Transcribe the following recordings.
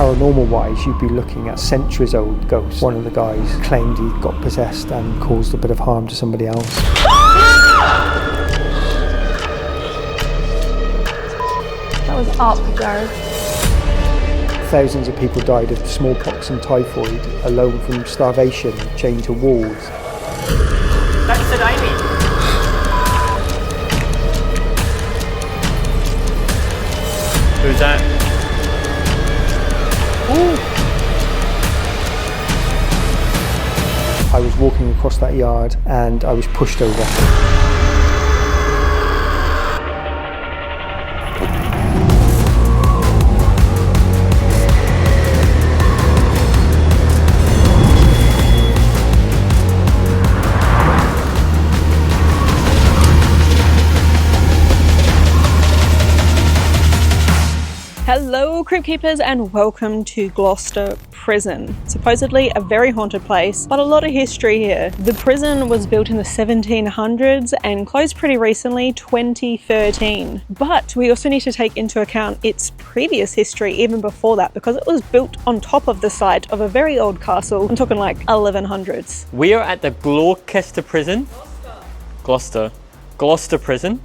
paranormal wise, you'd be looking at centuries old ghosts. One of the guys claimed he got possessed and caused a bit of harm to somebody else. That was up, Jared. Thousands of people died of smallpox and typhoid alone from starvation, chained to walls. That's said Amy. Who's that? Ooh. I was walking across that yard and I was pushed over. Hello Crypt Keepers and welcome to Gloucester Prison. Supposedly a very haunted place, but a lot of history here. The prison was built in the 1700s and closed pretty recently, 2013. But we also need to take into account its previous history even before that, because it was built on top of the site of a very old castle. I'm talking like 1100s. We are at the Gloucester Prison. Gloucester Prison.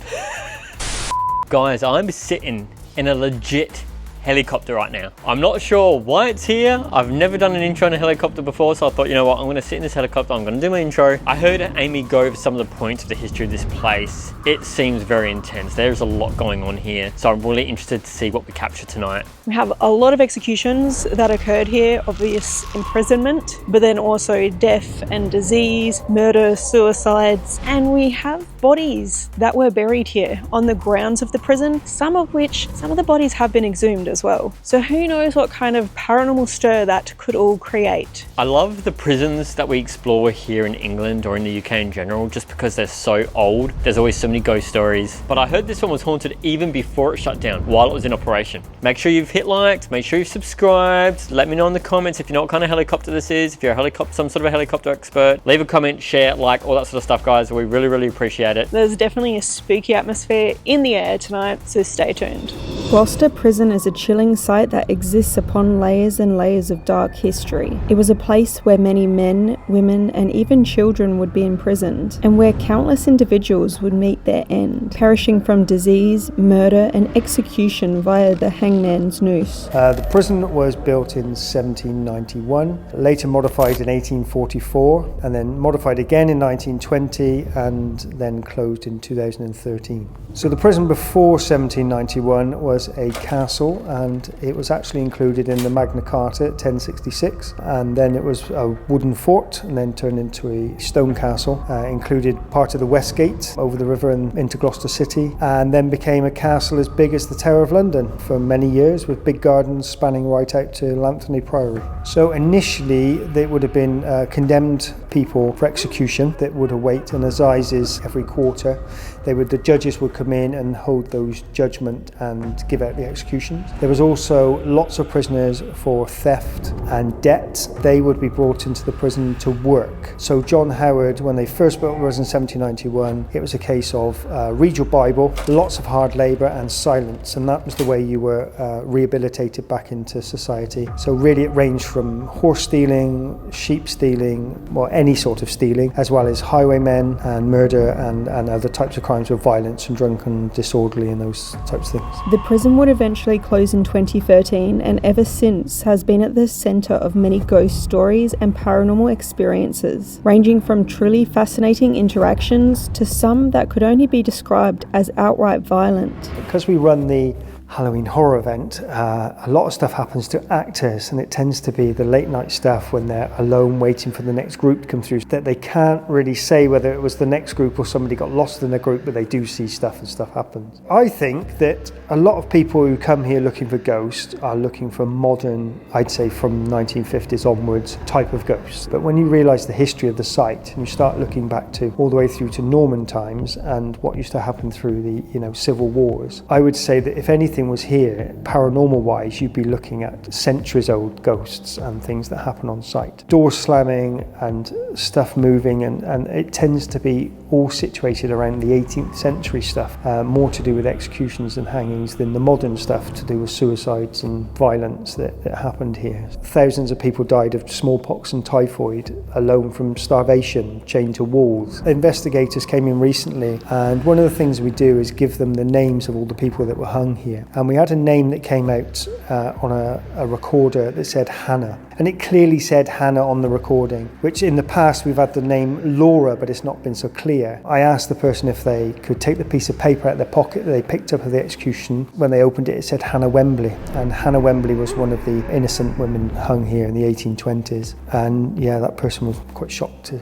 Guys, I'm sitting in a legit helicopter right now. I'm not sure why it's here. I've never done an intro in a helicopter before, so I thought, you know what, I'm gonna sit in this helicopter, I'm gonna do my intro. I heard Amy go over some of the points of the history of this place. It seems very intense. There's a lot going on here, so I'm really interested to see what we capture tonight. We have a lot of executions that occurred here, obvious imprisonment, but then also death and disease, murder, suicides, and we have bodies that were buried here on the grounds of the prison, some of the bodies have been exhumed as well. So who knows what kind of paranormal stir that could all create. I love the prisons that we explore here in England or in the UK in general, just because they're so old. There's always so many ghost stories. But I heard this one was haunted even before it shut down, while it was in operation. Make sure you've hit liked, make sure you've subscribed. Let me know in the comments if you know what kind of helicopter this is, if you're some sort of a helicopter expert. Leave a comment, share, like, all that sort of stuff, guys. We really, really appreciate it. There's definitely a spooky atmosphere in the air tonight, so stay tuned. Gloucester Prison is a chilling sight that exists upon layers and layers of dark history. It was a place where many men, women, and even children would be imprisoned, and where countless individuals would meet their end, perishing from disease, murder, and execution via the hangman's noose. The prison was built in 1791, later modified in 1844, and then modified again in 1920, and then closed in 2013. So the prison before 1791 was a castle, and it was actually included in the Magna Carta 1066, and then it was a wooden fort and then turned into a stone castle. Included part of the West Gate over the river and into Gloucester City, and then became a castle as big as the Tower of London for many years, with big gardens spanning right out to Lanthony Priory. So initially they would have been condemned people for execution that would await an assizes every quarter. The judges would come in and hold those judgment and give out the executions. There was also lots of prisoners for theft and debt. They would be brought into the prison to work. So John Howard, when they first built the prison in 1791, it was a case of read your Bible, lots of hard labour and silence, and that was the way you were rehabilitated back into society. So really it ranged from horse stealing, sheep stealing, well, any sort of stealing, as well as highwaymen and murder and other types of crimes with violence and drunken, disorderly and those types of things. The prison would eventually close in 2013, and ever since has been at the centre of many ghost stories and paranormal experiences, ranging from truly fascinating interactions to some that could only be described as outright violent. Because we run the Halloween horror event, a lot of stuff happens to actors, and it tends to be the late night stuff when they're alone waiting for the next group to come through, that they can't really say whether it was the next group or somebody got lost in the group, but they do see stuff and stuff happens. I think that a lot of people who come here looking for ghosts are looking for modern, I'd say from 1950s onwards, type of ghosts. But when you realise the history of the site and you start looking back to all the way through to Norman times and what used to happen through the civil wars, I would say that if anything anything was here, paranormal wise, you'd be looking at centuries old ghosts and things that happen on site. Doors slamming and stuff moving, and it tends to be all situated around the 18th century stuff, more to do with executions and hangings than the modern stuff to do with suicides and violence that happened here. Thousands of people died of smallpox and typhoid alone from starvation, chained to walls. Investigators came in recently, and one of the things we do is give them the names of all the people that were hung here. And we had a name that came out on a recorder that said Hannah. And it clearly said Hannah on the recording, which in the past we've had the name Laura, but it's not been so clear. I asked the person if they could take the piece of paper out of their pocket that they picked up at the execution. When they opened it, it said Hannah Wembley. And Hannah Wembley was one of the innocent women hung here in the 1820s. And yeah, that person was quite shocked to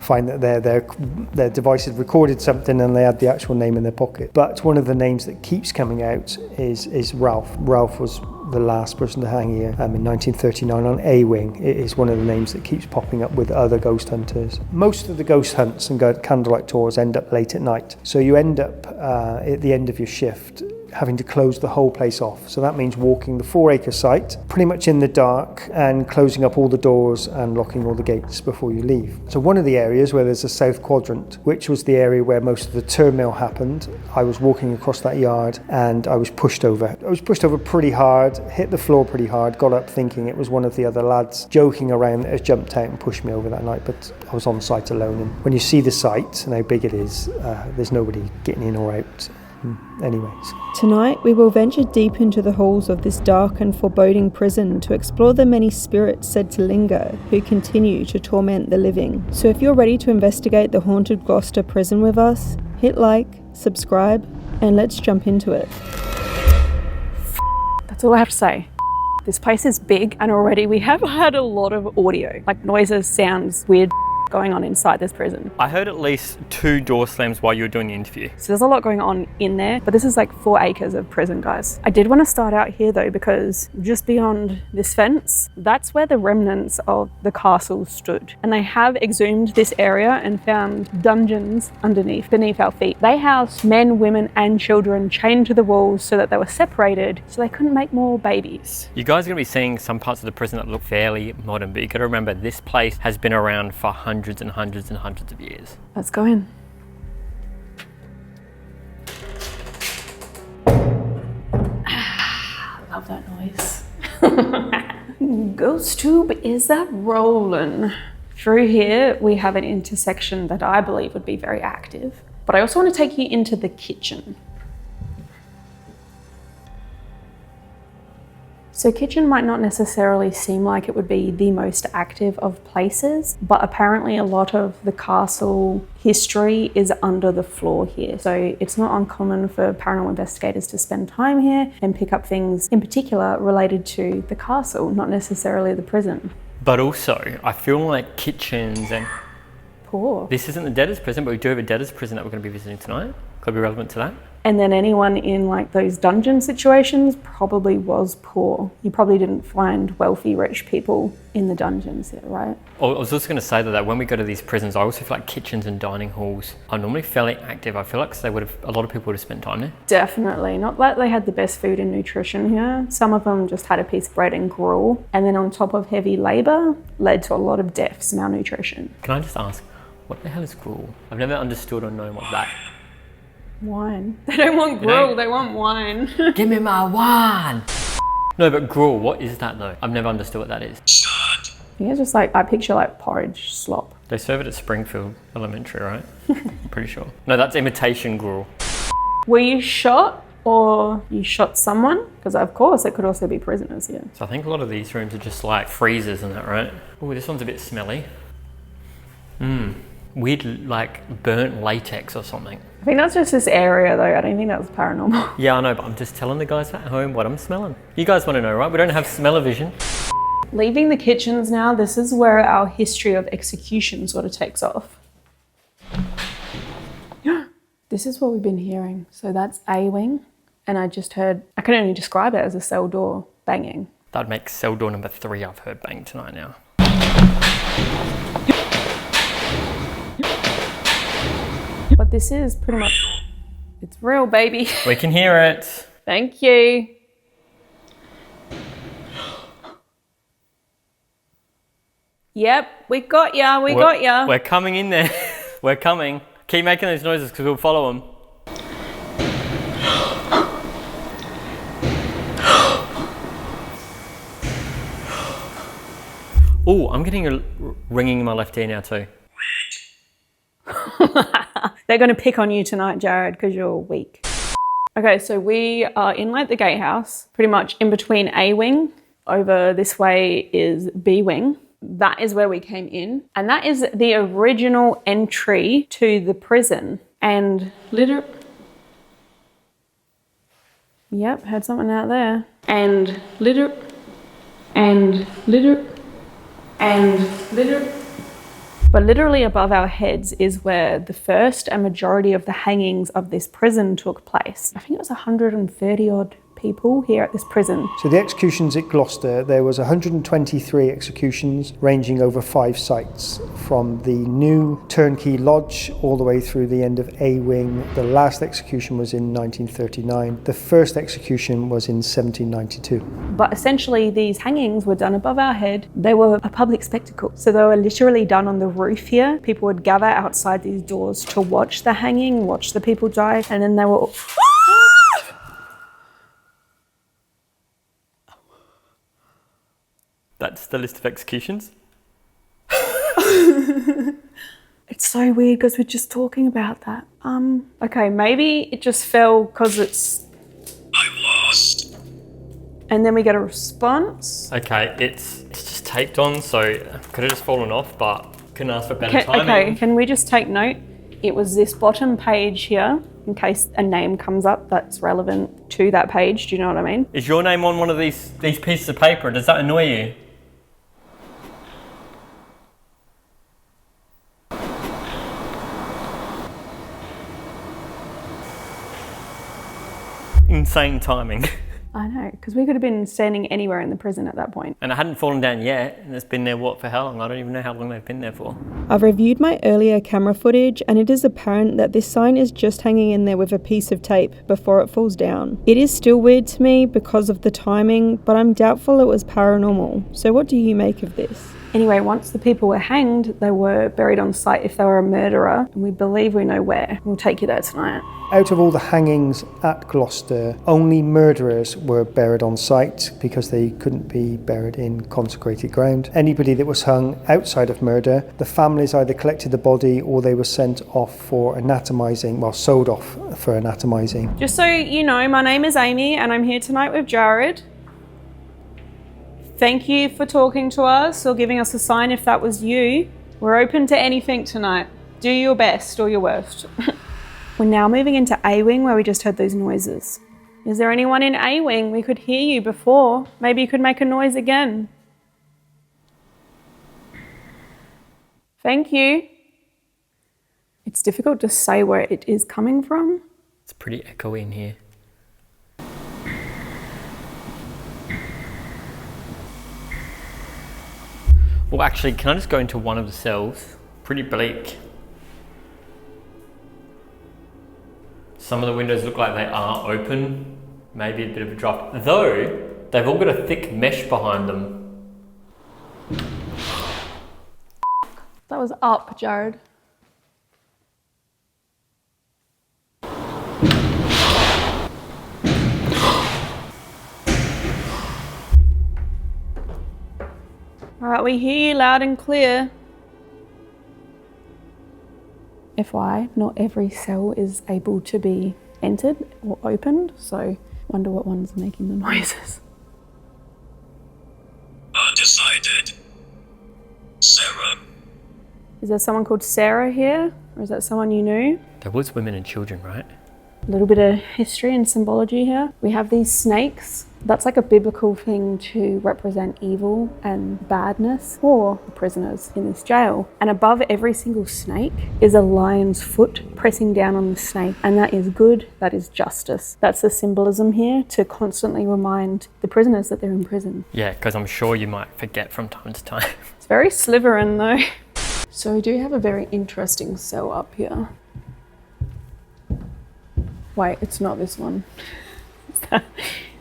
find that their device had recorded something and they had the actual name in their pocket. But one of the names that keeps coming out is Ralph. Ralph was the last person to hang here in 1939 on A-Wing. It is one of the names that keeps popping up with other ghost hunters. Most of the ghost hunts and candlelight tours end up late at night. So you end up at the end of your shift having to close the whole place off. So that means walking the 4-acre site pretty much in the dark and closing up all the doors and locking all the gates before you leave. So one of the areas where there's a south quadrant, which was the area where most of the turmoil happened, I was walking across that yard and I was pushed over. I was pushed over pretty hard, hit the floor pretty hard, got up thinking it was one of the other lads joking around that has jumped out and pushed me over that night, but I was on site alone. And when you see the site and how big it is, there's nobody getting in or out. Anyways. Tonight we will venture deep into the halls of this dark and foreboding prison to explore the many spirits said to linger who continue to torment the living. So if you're ready to investigate the haunted Gloucester prison with us, hit like, subscribe, and let's jump into it. That's all I have to say. This place is big, and already we have had a lot of audio, like noises, sounds, weird going on inside this prison. I heard at least 2 door slams while you were doing the interview. So there's a lot going on in there, but this is like 4 acres of prison, guys. I did want to start out here though, because just beyond this fence, that's where the remnants of the castle stood. And they have exhumed this area and found dungeons beneath our feet. They housed men, women, and children chained to the walls so that they were separated so they couldn't make more babies. You guys are going to be seeing some parts of the prison that look fairly modern, but you got to remember this place has been around for hundreds and hundreds and hundreds of years. Let's go in. Love that noise. GhostTube is that rolling. Through here we have an intersection that I believe would be very active, but I also want to take you into the kitchen. So kitchen might not necessarily seem like it would be the most active of places, but apparently a lot of the castle history is under the floor here. So it's not uncommon for paranormal investigators to spend time here and pick up things in particular related to the castle, not necessarily the prison. But also, I feel like kitchens and... Poor. This isn't the debtors prison, but we do have a debtors prison that we're going to be visiting tonight. Could be relevant to that. And then anyone in like those dungeon situations probably was poor. You probably didn't find wealthy, rich people in the dungeons here, right? I was also going to say that when we go to these prisons, I also feel like kitchens and dining halls are normally fairly active. I feel like a lot of people would have spent time there. Definitely. Not that they had the best food and nutrition here. Some of them just had a piece of bread and gruel. And then on top of heavy labour, led to a lot of deaths, malnutrition. Can I just ask, what the hell is gruel? I've never understood or known what that. Wine. They don't want gruel, they want wine. Give me my wine! No, but gruel, what is that though? I've never understood what that is. I think it's just like, I picture like porridge slop. They serve it at Springfield Elementary, right? I'm pretty sure. No, that's imitation gruel. Were you shot or you shot someone? Because of course it could also be prisoners here. So I think a lot of these rooms are just like freezers and that, right? Oh, this one's a bit smelly. Weird, like burnt latex or something. I think that's just this area though. I don't think that's paranormal. Yeah, I know, but I'm just telling the guys at home what I'm smelling. You guys want to know, right? We don't have smell-o-vision. Leaving the kitchens now, this is where our history of execution sort of takes off. This is what we've been hearing. So that's A-Wing. And I just heard, I can only describe it as a cell door banging. That'd make cell door number 3 I've heard bang tonight now. But this is It's real, baby. We can hear it. Thank you. Yep, we got ya, we got ya. We're coming in there. We're coming. Keep making those noises because we'll follow them. Oh, I'm getting a ringing in my left ear now too. They're going to pick on you tonight, Jared, because you're weak. Okay, so we are in like the gatehouse, pretty much in between A wing. Over this way is B wing. That is where we came in. And that is the original entry to the prison. And yep, heard something out there. And but literally above our heads is where the first and majority of the hangings of this prison took place. I think it was 130 odd people here at this prison. So the executions at Gloucester, there was 123 executions ranging over 5 sites, from the new turnkey lodge all the way through the end of A wing. The last execution was in 1939. The first execution was in 1792. But essentially these hangings were done above our head. They were a public spectacle. So they were literally done on the roof here. People would gather outside these doors to watch the hanging, watch the people die, and then they were That's the list of executions. It's so weird because we're just talking about that. Okay, maybe it just fell because it's... I'm lost. And then we get a response. Okay, it's just taped on, so could have just fallen off, but couldn't ask for better timing. Okay, can we just take note? It was this bottom page here, in case a name comes up that's relevant to that page. Do you know what I mean? Is your name on one of these pieces of paper? Does that annoy you? Insane timing. I know, because we could have been standing anywhere in the prison at that point. And I hadn't fallen down yet, and it's been there, what, for how long? I don't even know how long they've been there for. I've reviewed my earlier camera footage and it is apparent that this sign is just hanging in there with a piece of tape before it falls down. It is still weird to me because of the timing, but I'm doubtful it was paranormal. So what do you make of this? Anyway, once the people were hanged, they were buried on site if they were a murderer, and we believe we know where. We'll take you there tonight. Out of all the hangings at Gloucester, only murderers were buried on site because they couldn't be buried in consecrated ground. Anybody that was hung outside of murder, the families either collected the body or they were sent off for anatomizing, well, sold off for anatomizing. Just so you know, my name is Amy and I'm here tonight with Jared. Thank you for talking to us or giving us a sign if that was you. We're open to anything tonight. Do your best or your worst. We're now moving into A wing where we just heard those noises. Is there anyone in A wing? We could hear you before. Maybe you could make a noise again. Thank you. It's difficult to say where it is coming from. It's pretty echoey in here. Well, actually, can I just go into one of the cells? Pretty bleak. Some of the windows look like they are open. Maybe a bit of a draft. Though, they've all got a thick mesh behind them. That was up, Jared. All right, we hear you loud and clear. FYI, not every cell is able to be entered or opened, so wonder what one's making the noises. Undecided. Sarah. Is there someone called Sarah here, or is that someone you knew? There was women and children, right? A little bit of history and symbology here. We have these snakes. That's like a biblical thing to represent evil and badness for the prisoners in this jail. And above every single snake is a lion's foot pressing down on the snake. And that is good, that is justice. That's the symbolism here to constantly remind the prisoners that they're in prison. Yeah, because I'm sure you might forget from time to time. It's very Slytherin though. So we do have a very interesting cell up here. Wait, it's not this one.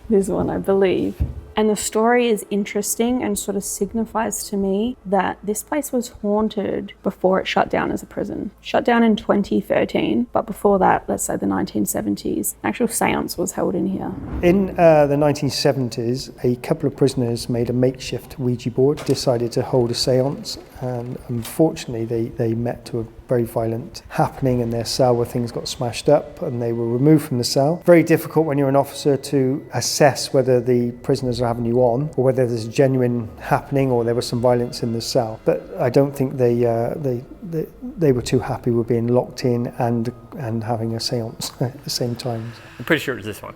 This one, I believe. And the story is interesting and sort of signifies to me that this place was haunted before it shut down as a prison. Shut down in 2013, but before that, let's say the 1970s, an actual seance was held in here. In the 1970s, a couple of prisoners made a makeshift Ouija board, decided to hold a seance, and unfortunately they met to a very violent happening in their cell where things got smashed up and they were removed from the cell. Very difficult when you're an officer to assess whether the prisoners are having you on or whether there's a genuine happening or there was some violence in the cell. But I don't think they were too happy with being locked in and having a seance at the same time. I'm pretty sure it was this one.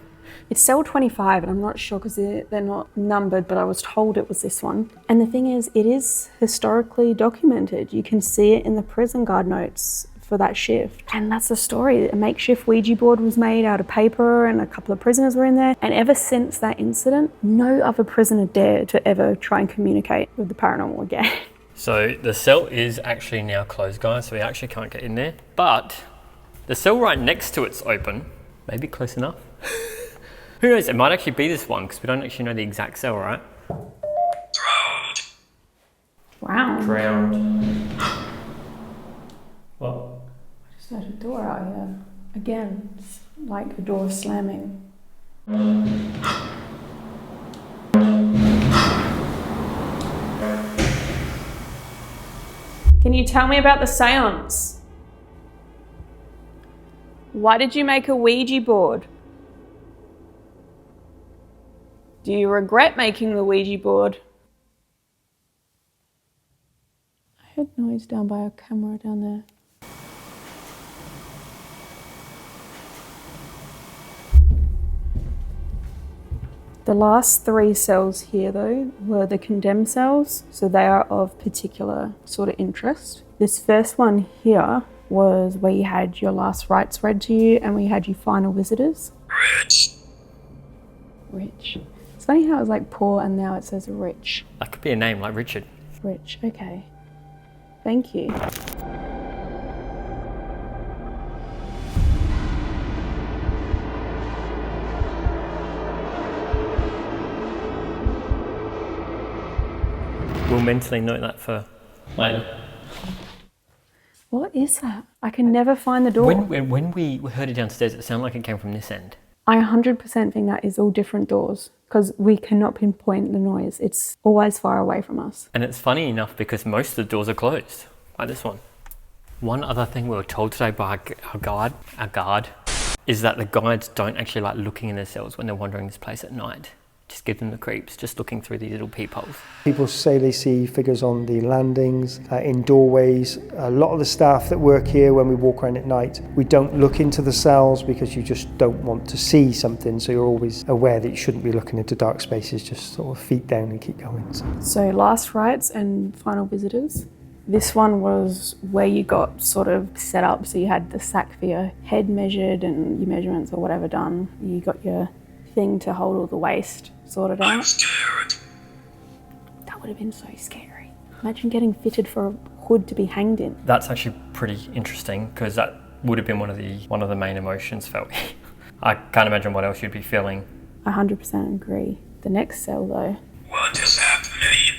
It's cell 25, and I'm not sure because they're not numbered, but I was told it was this one. And the thing is, it is historically documented. You can see it in the prison guard notes for that shift. And that's the story. A makeshift Ouija board was made out of paper and a couple of prisoners were in there. And ever since that incident, no other prisoner dared to ever try and communicate with the paranormal again. So the cell is actually now closed, guys, so we actually can't get in there. But the cell right next to it's open. Maybe close enough. Who knows, it might actually be this one because we don't actually know the exact cell, right? Drowned. Wow. Drowned. What? I just heard a door out here. Again, it's like a door slamming. Can you tell me about the seance? Why did you make a Ouija board? Do you regret making the Ouija board? I heard noise down by a camera down there. The last 3 cells here though were the condemned cells, so they are of particular sort of interest. This first one here was where you had your last rites read to you and we had your final visitors. Rich. Rich. It's funny how it's like poor and now it says rich. That could be a name like Richard. Rich, okay. Thank you. We'll mentally note that for later. What is that? I can never find the door. When we heard it downstairs, it sounded like it came from this end. I 100% think that is all different doors because we cannot pinpoint the noise. It's always far away from us. And it's funny enough because most of the doors are closed, like this one. One other thing we were told today by our guard, is that the guards don't actually like looking in their cells when they're wandering this place at night. Just give them the creeps, just looking through these little peepholes. People say they see figures on the landings, in doorways. A lot of the staff that work here, when we walk around at night, we don't look into the cells because you just don't want to see something. So you're always aware that you shouldn't be looking into dark spaces, just sort of feet down and keep going. So last rites and final visitors. This one was where you got sort of set up. So you had the sack for your head measured and your measurements or whatever done. You got your thing to hold all the waste sorted out. I'm scared. That would have been so scary. Imagine getting fitted for a hood to be hanged in. That's actually pretty interesting because that would have been one of the main emotions felt. I can't imagine what else you'd be feeling. I 100% agree. The next cell though, What is happening?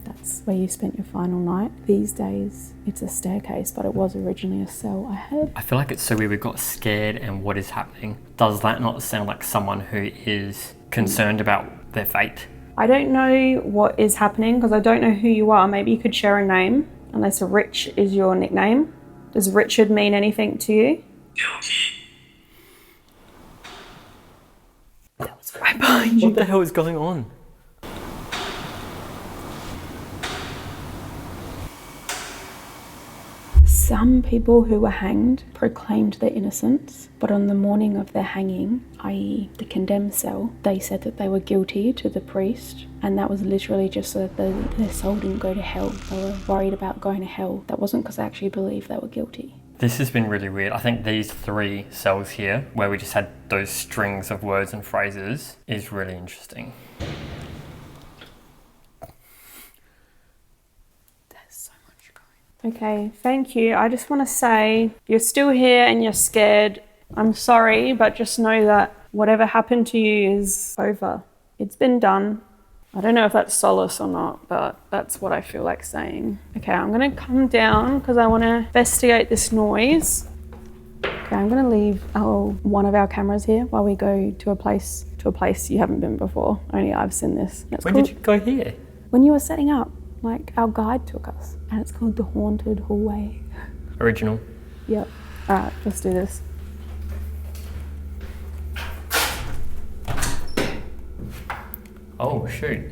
that's where you spent your final night. These days it's a staircase, but it was originally a cell. I feel like it's so weird we got scared and what is happening. Does that not sound like someone who is concerned about their fate? I don't know what is happening because I don't know who you are. Maybe you could share a name, unless Rich is your nickname. Does Richard mean anything to you? Guilty. That was right behind you. What the hell is going on? Some people who were hanged proclaimed their innocence, but on the morning of their hanging, i.e. the condemned cell, they said that they were guilty to the priest, and that was literally just so that their soul didn't go to hell. They were worried about going to hell. That wasn't because they actually believed they were guilty. This has been really weird. I think these 3 cells here, where we just had those strings of words and phrases, is really interesting. Okay, thank you. I just want to say, you're still here and you're scared. I'm sorry, but just know that whatever happened to you is over. It's been done. I don't know if that's solace or not, but that's what I feel like saying. Okay, I'm gonna come down because I want to investigate this noise. Okay, I'm gonna leave one of our cameras here while we go to a place you haven't been before. Only I've seen this. When did you go here? When you were setting up, like our guide took us, and it's called the Haunted Hallway. Original. Yep. All right, let's do this. Oh shoot.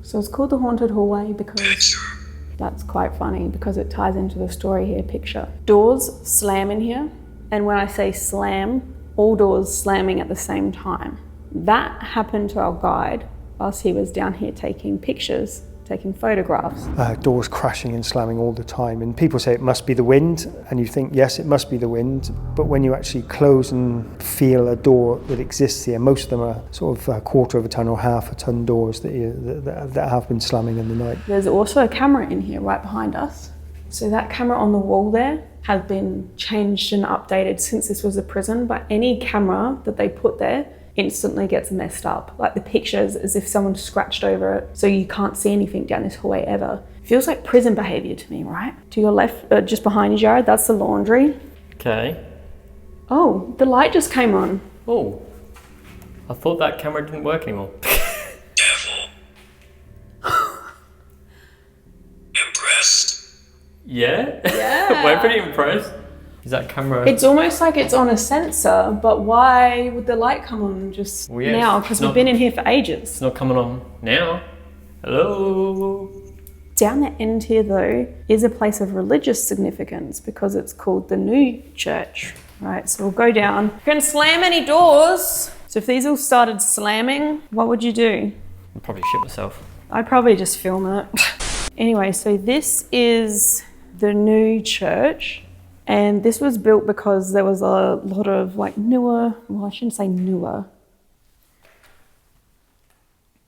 So it's called the Haunted Hallway because that's quite funny because it ties into the story here. Picture doors slam in here, and when I say slam, all doors slamming at the same time. That happened to our guide whilst he was down here taking pictures, taking photographs. Doors crashing and slamming all the time, and people say it must be the wind, and you think yes, it must be the wind, but when you actually close and feel a door that exists here, most of them are sort of a quarter of a ton or half a ton doors that have been slamming in the night. There's also a camera in here right behind us. So that camera on the wall there has been changed and updated since this was a prison, but any camera that they put there instantly gets messed up. Like the pictures as if someone scratched over it, so you can't see anything down this hallway ever. Feels like prison behavior to me, right? To your left, just behind you, Jared, that's the laundry. Okay. Oh, the light just came on. Oh, I thought that camera didn't work anymore. Devil. Impressed. Yeah? Yeah. We're pretty impressed. Is that camera? It's almost like it's on a sensor, but why would the light come on just now? Because we've been in here for ages. It's not coming on now. Hello? Down the end here though is a place of religious significance because it's called the New Church, right? So we'll go down. You can slam any doors. So if these all started slamming, what would you do? I'd probably shit myself. I'd probably just film it. Anyway, so this is the New Church. And this was built because there was a lot of like newer, well, I shouldn't say newer.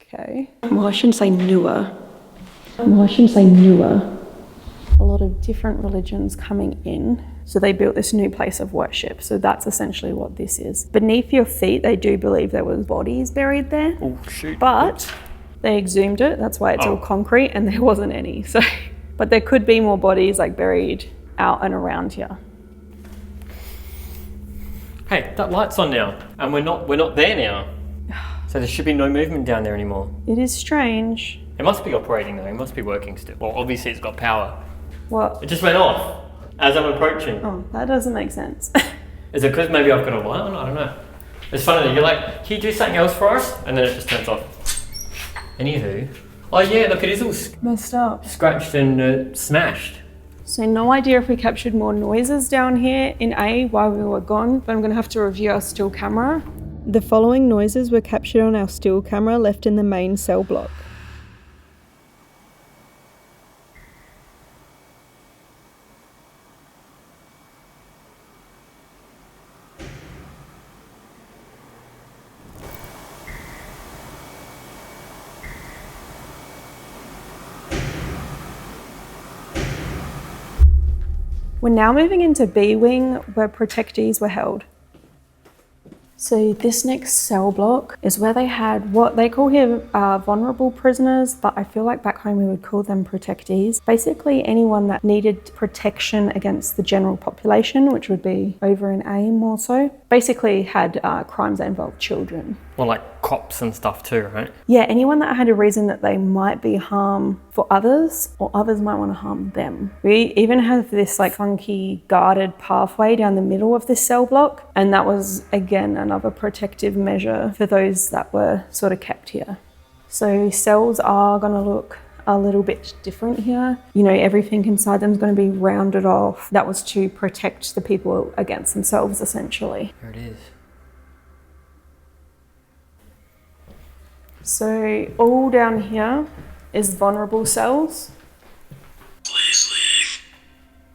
Okay. Well, I shouldn't say newer. A lot of different religions coming in. So they built this new place of worship. So that's essentially what this is. Beneath your feet, they do believe there was bodies buried there. Oh, shoot. But they exhumed it. That's why it's all concrete and there wasn't any. So, but there could be more bodies like buried out and around here. Hey, that light's on now, and we're not there now. So there should be no movement down there anymore. It is strange. It must be operating though. It must be working still. Well, obviously it's got power. What? It just went off as I'm approaching. Oh, that doesn't make sense. Is it because maybe I've got a light on? I don't know. It's funny that you're like, can you do something else for us? And then it just turns off. Anywho. Oh yeah, look, it is all Messed up. scratched and smashed. So no idea if we captured more noises down here in A while we were gone, but I'm going to have to review our still camera. The following noises were captured on our still camera left in the main cell block. We're now moving into B wing where protectees were held. So this next cell block is where they had what they call here vulnerable prisoners, but I feel like back home we would call them protectees. Basically anyone that needed protection against the general population, which would be over in A more so. Basically had crimes that involved children. Well, like cops and stuff too, right? Yeah, anyone that had a reason that they might be harm for others or others might want to harm them. We even have this like funky guarded pathway down the middle of this cell block, and that was again another protective measure for those that were sort of kept here. So cells are going to look a little bit different here. You know, everything inside them is going to be rounded off. That was to protect the people against themselves essentially. There it is. So all down here is vulnerable cells. Please leave.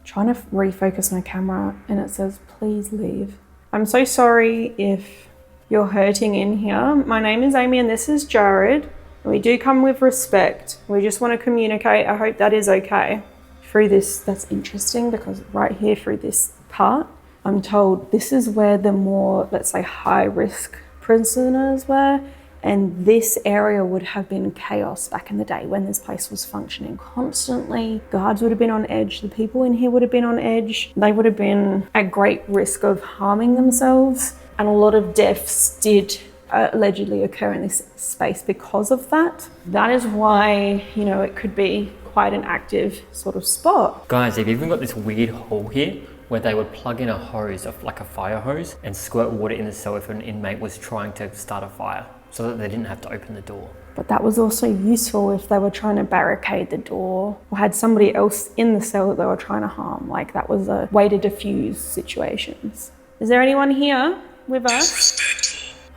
Trying to refocus my camera and it says, please leave. I'm so sorry if you're hurting in here. My name is Amy and this is Jared. We do come with respect. We just want to communicate. I hope that is okay. Through this, that's interesting because right here through this part, I'm told this is where the more, let's say, high-risk prisoners were, and this area would have been chaos back in the day when this place was functioning constantly. Guards would have been on edge, the people in here would have been on edge, they would have been at great risk of harming themselves, and a lot of deaths did allegedly occur in this space because of that. That is why, you know, it could be quite an active sort of spot. Guys, they've even got this weird hole here where they would plug in a hose, like a fire hose, and squirt water in the cell if an inmate was trying to start a fire, so that they didn't have to open the door. But that was also useful if they were trying to barricade the door or had somebody else in the cell that they were trying to harm. Like, that was a way to diffuse situations. Is there anyone here with us?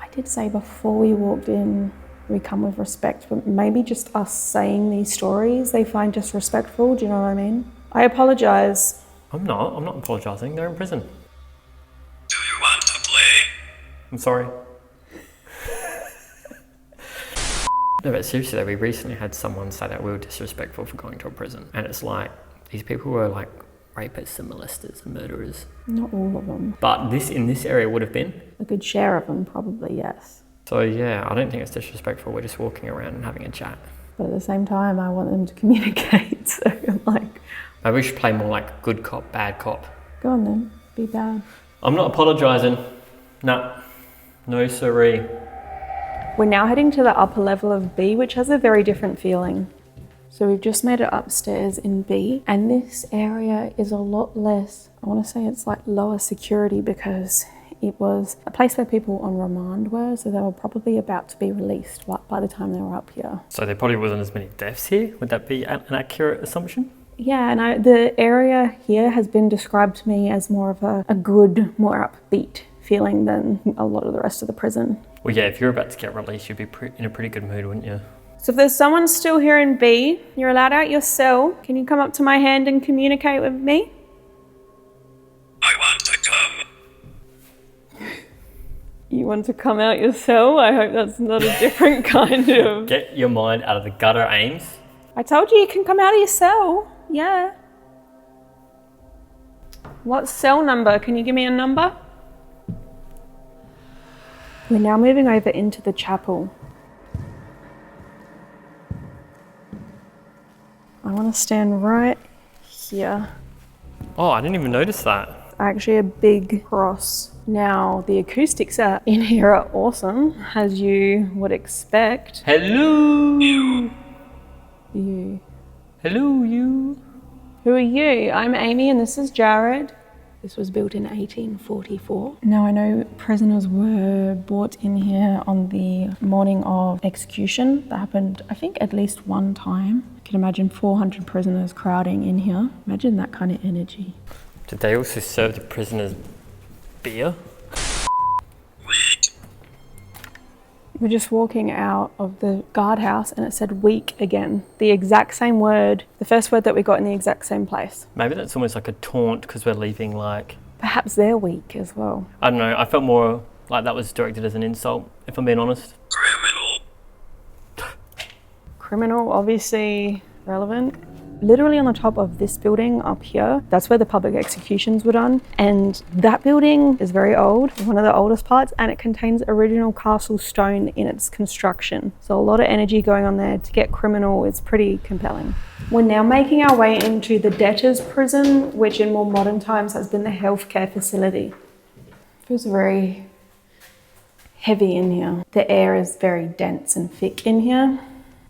I did say before we walked in, we come with respect, but maybe just us saying these stories they find disrespectful. Do you know what I mean? I apologise. I'm not apologising, they're in prison. Do you want to play? I'm sorry. No, but seriously though, we recently had someone say that we were disrespectful for going to a prison. And it's like, these people were like rapists and molesters and murderers. Not all of them. But in this area would have been. A good share of them, probably, yes. So yeah, I don't think it's disrespectful. We're just walking around and having a chat. But at the same time, I want them to communicate. So I'm like, maybe we should play more like good cop, bad cop. go on then, be bad. I'm not apologising. No siree. We're now heading to the upper level of B, which has a very different feeling. So we've just made it upstairs in B, and this area is a lot less, I want to say it's like lower security, because it was a place where people on remand were, so they were probably about to be released by the time they were up here. So there probably wasn't as many deaths here? Would that be an accurate assumption? Yeah, and the area here has been described to me as more of a good, more upbeat feeling than a lot of the rest of the prison. Well, yeah, if you're about to get released, you'd be in a pretty good mood, wouldn't you? So if there's someone still here in B, you're allowed out your cell. Can you come up to my hand and communicate with me? I want to come. You want to come out your cell? I hope that's not a different kind of... Get your mind out of the gutter, Ames. I told you can come out of your cell. Yeah. What cell number? Can you give me a number? We're now moving over into the chapel. I want to stand right here. Oh, I didn't even notice that. Actually a big cross. Now, the acoustics in here are awesome, as you would expect. Hello! You. Hello, you. Who are you? I'm Amy and this is Jared. This was built in 1844. Now, I know prisoners were brought in here on the morning of execution. That happened, I think, at least one time. You can imagine 400 prisoners crowding in here. Imagine that kind of energy. Did they also serve the prisoners beer? Wait. We're just walking out of the guardhouse and it said week again. The exact same word, the first word that we got in the exact same place. Maybe that's almost like a taunt because we're leaving like... Perhaps they're weak as well. I don't know, I felt more like that was directed as an insult, if I'm being honest. Criminal. Criminal, obviously relevant. Literally on the top of this building up here, that's where the public executions were done. And that building is very old, one of the oldest parts, and it contains original castle stone in its construction. So a lot of energy going on there to get criminal is pretty compelling. We're now making our way into the Debtors prison, which in more modern times has been the healthcare facility. It feels very heavy in here. The air is very dense and thick in here.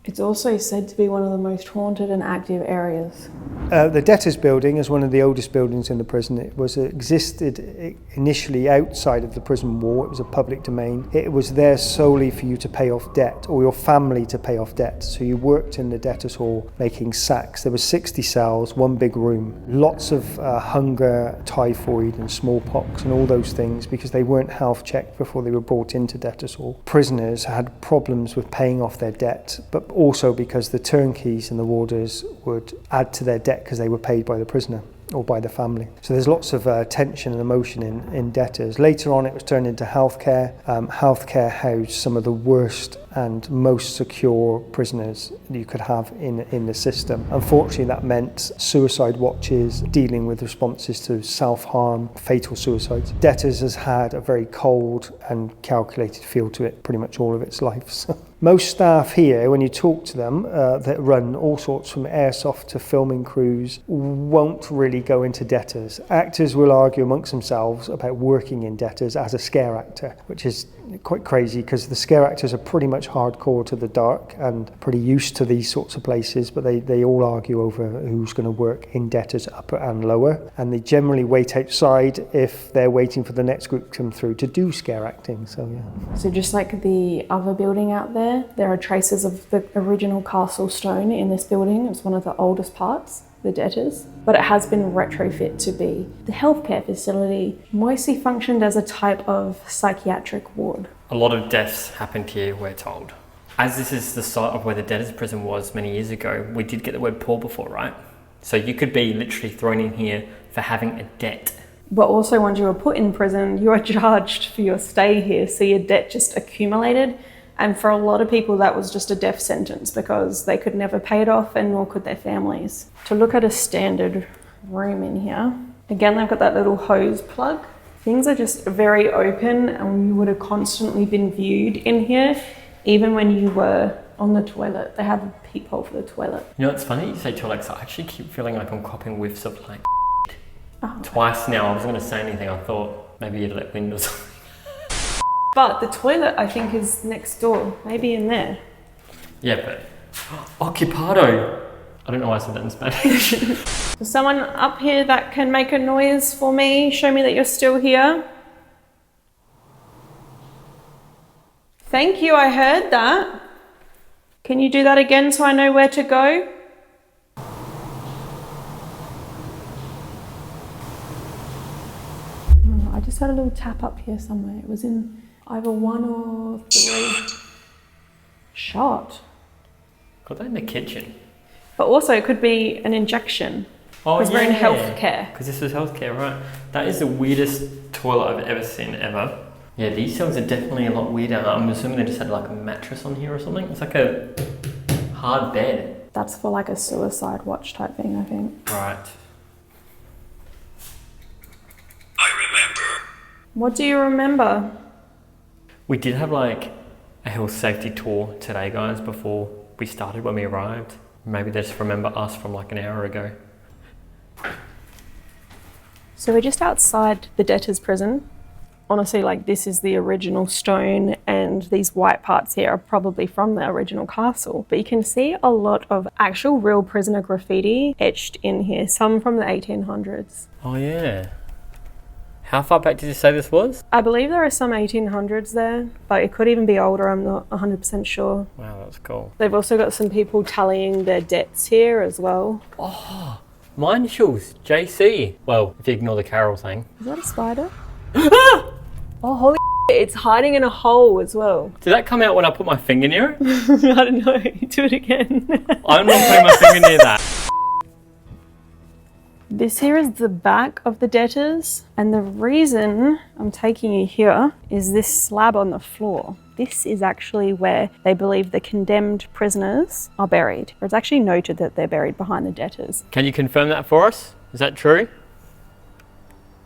It's also said to be one of the most haunted and active areas. The Debtors building is one of the oldest buildings in the prison. It existed initially outside of the prison wall. It was a public domain. It was there solely for you to pay off debt, or your family to pay off debt. So you worked in the debtors hall making sacks. There were 60 cells, one big room, lots of hunger, typhoid and smallpox and all those things, because they weren't health checked before they were brought into debtors hall. Prisoners had problems with paying off their debt, but also because the turnkeys and the warders would add to their debt because they were paid by the prisoner or by the family. So there's lots of tension and emotion in debtors. Later on it was turned into healthcare. Healthcare housed some of the worst and most secure prisoners you could have in the system. Unfortunately, that meant suicide watches, dealing with responses to self-harm, fatal suicides. Debtors has had a very cold and calculated feel to it pretty much all of its life. So most staff here, when you talk to them, that run all sorts from airsoft to filming crews, won't really go into Debtors. Actors will argue amongst themselves about working in Debtors as a scare actor, which is quite crazy because the scare actors are pretty much hardcore to the dark and pretty used to these sorts of places, but they all argue over who's going to work in Debtors upper and lower, and they generally wait outside if they're waiting for the next group to come through to do scare acting. So yeah. So just like the other building out there are traces of the original castle stone in this building. It's one of the oldest parts, the Debtors, but it has been retrofit to be the healthcare facility, mostly functioned as a type of psychiatric ward. A lot of deaths happened here, we're told. As this is the site of where the Debtors prison was many years ago, we did get the word poor before, right? So you could be literally thrown in here for having a debt. But also once you were put in prison, you are charged for your stay here, so your debt just accumulated. And for a lot of people, that was just a death sentence because they could never pay it off, and nor could their families. To look at a standard room in here, again, they've got that little hose plug. Things are just very open, and you would have constantly been viewed in here, even when you were on the toilet. They have a peephole for the toilet. You know, it's funny you say toilet, because I actually keep feeling like I'm copping whiffs of like Oh. Twice now. I wasn't going to say anything. I thought maybe you'd let wind or something. But the toilet, I think, is next door. Maybe in there. Yeah, but... Occupado! I don't know why I said that in Spanish. There's someone up here that can make a noise for me. Show me that you're still here. Thank you, I heard that. Can you do that again so I know where to go? I just had a little tap up here somewhere. It was in either 1 or 3. Shot. Got that in the kitchen. But also it could be an injection. Oh, because we're in healthcare. Because this was healthcare, right? That is the weirdest toilet I've ever seen, ever. Yeah, these cells are definitely a lot weirder. I'm assuming they just had like a mattress on here or something. It's like a hard bed. That's for like a suicide watch type thing, I think. Right. I remember. What do you remember? We did have like a health safety tour today, guys, before we started when we arrived. Maybe they just remember us from like an hour ago. So we're just outside the Debtors prison. Honestly, like this is the original stone, and these white parts here are probably from the original castle. But you can see a lot of actual real prisoner graffiti etched in here, some from the 1800s. Oh yeah. How far back did you say this was? I believe there are some 1800s there, but it could even be older, I'm not 100% sure. Wow, that's cool. They've also got some people tallying their debts here as well. Oh, Mind Shoes, JC. Well, if you ignore the Carol thing. Is that a spider? Oh, holy shit, it's hiding in a hole as well. Did that come out when I put my finger near it? I don't know, do it again. I'm not putting my finger near that. This here is the back of the Debtors, and the reason I'm taking you here is this slab on the floor. This is actually where they believe the condemned prisoners are buried. Or it's actually noted that they're buried behind the Debtors. Can you confirm that for us? Is that true?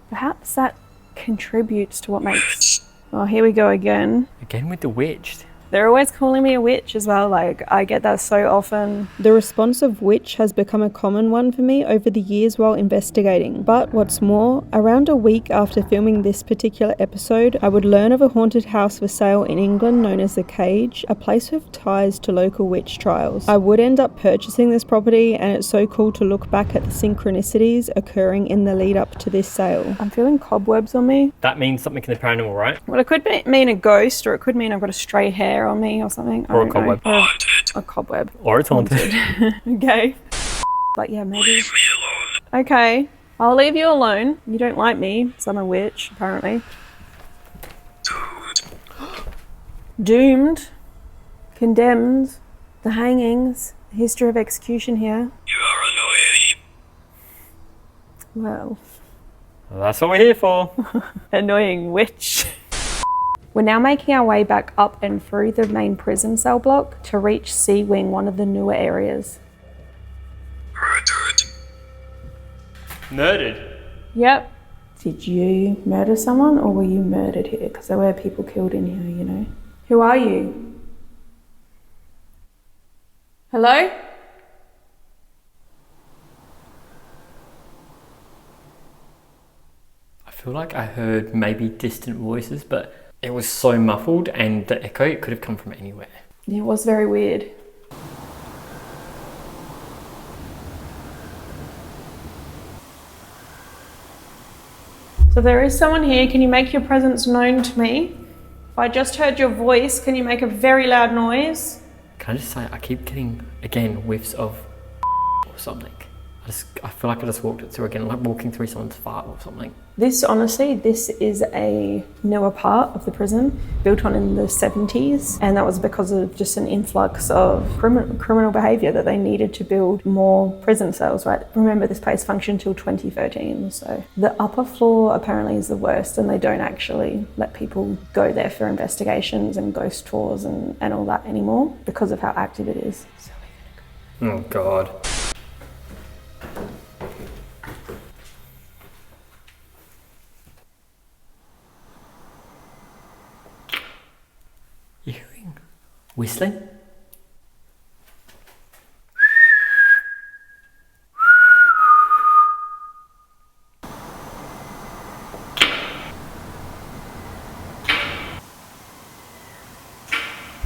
Perhaps that contributes to what makes... Oh, here we go again. Again with the witch. They're always calling me a witch as well, like I get that so often. The response of witch has become a common one for me over the years while investigating. But what's more, around a week after filming this particular episode, I would learn of a haunted house for sale in England known as The Cage, a place with ties to local witch trials. I would end up purchasing this property, and it's so cool to look back at the synchronicities occurring in the lead up to this sale. I'm feeling cobwebs on me. That means something in the paranormal, right? Well, it could mean a ghost, or it could mean I've got a stray hair on me or something. Or a cobweb. Haunted. A cobweb. Or it's haunted. Okay. But yeah, maybe. Leave me alone. Okay. I'll leave you alone. You don't like me, because I'm a witch, apparently. Dude. Doomed. Condemned. The hangings. The history of execution here. You are annoying. Well, Well, that's what we're here for. annoying witch. We're now making our way back up and through the main prison cell block to reach C Wing, one of the newer areas. Murdered. Murdered? Yep. Did you murder someone or were you murdered here? Because there were people killed in here, you know. Who are you? Hello? I feel like I heard maybe distant voices, but it was so muffled and the echo, it could have come from anywhere. It was very weird. So there is someone here. Can you make your presence known to me? If I just heard your voice, can you make a very loud noise? Can I just say, I keep getting, again, whiffs of or something. I feel like I just walked it through again, like walking through someone's fart or something. This, honestly, this is a newer part of the prison, built on in the 70s, and that was because of just an influx of criminal behaviour that they needed to build more prison cells, right? Remember, this place functioned till 2013, so the upper floor apparently is the worst, and they don't actually let people go there for investigations and ghost tours and all that anymore because of how active it is. So we're gonna go. Oh God. You hearing whistling?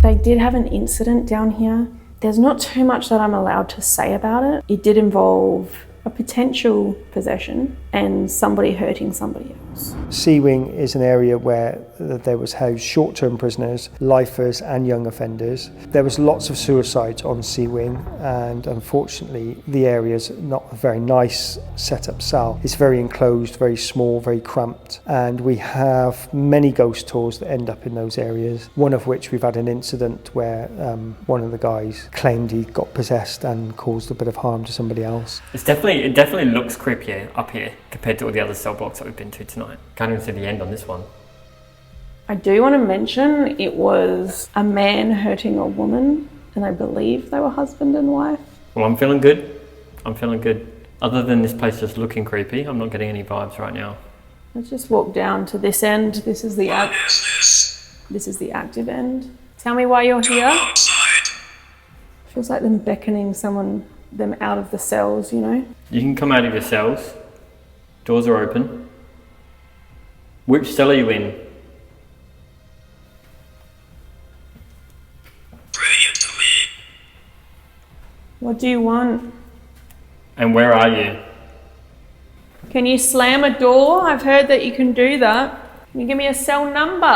They did have an incident down here. There's not too much that I'm allowed to say about it. It did involve a potential possession and somebody hurting somebody else. C Wing is an area where there was housed short-term prisoners, lifers and young offenders. There was lots of suicides on C Wing, and unfortunately the area's not a very nice set-up cell. It's very enclosed, very small, very cramped, and we have many ghost tours that end up in those areas, one of which we've had an incident where one of the guys claimed he got possessed and caused a bit of harm to somebody else. It definitely looks creepier up here compared to all the other cell blocks that we've been to tonight. Can't even see the end on this one. I do want to mention it was a man hurting a woman, and I believe they were husband and wife. Well, I'm feeling good. I'm feeling good. Other than this place just looking creepy, I'm not getting any vibes right now. Let's just walk down to this end. This is the What is this? This is the active end. Tell me why you're here. Outside. Feels like them beckoning them out of the cells, you know? You can come out of your cells. Doors are open. Which cell are you in? Pray it to me. What do you want? And where are you? Can you slam a door? I've heard that you can do that. Can you give me a cell number?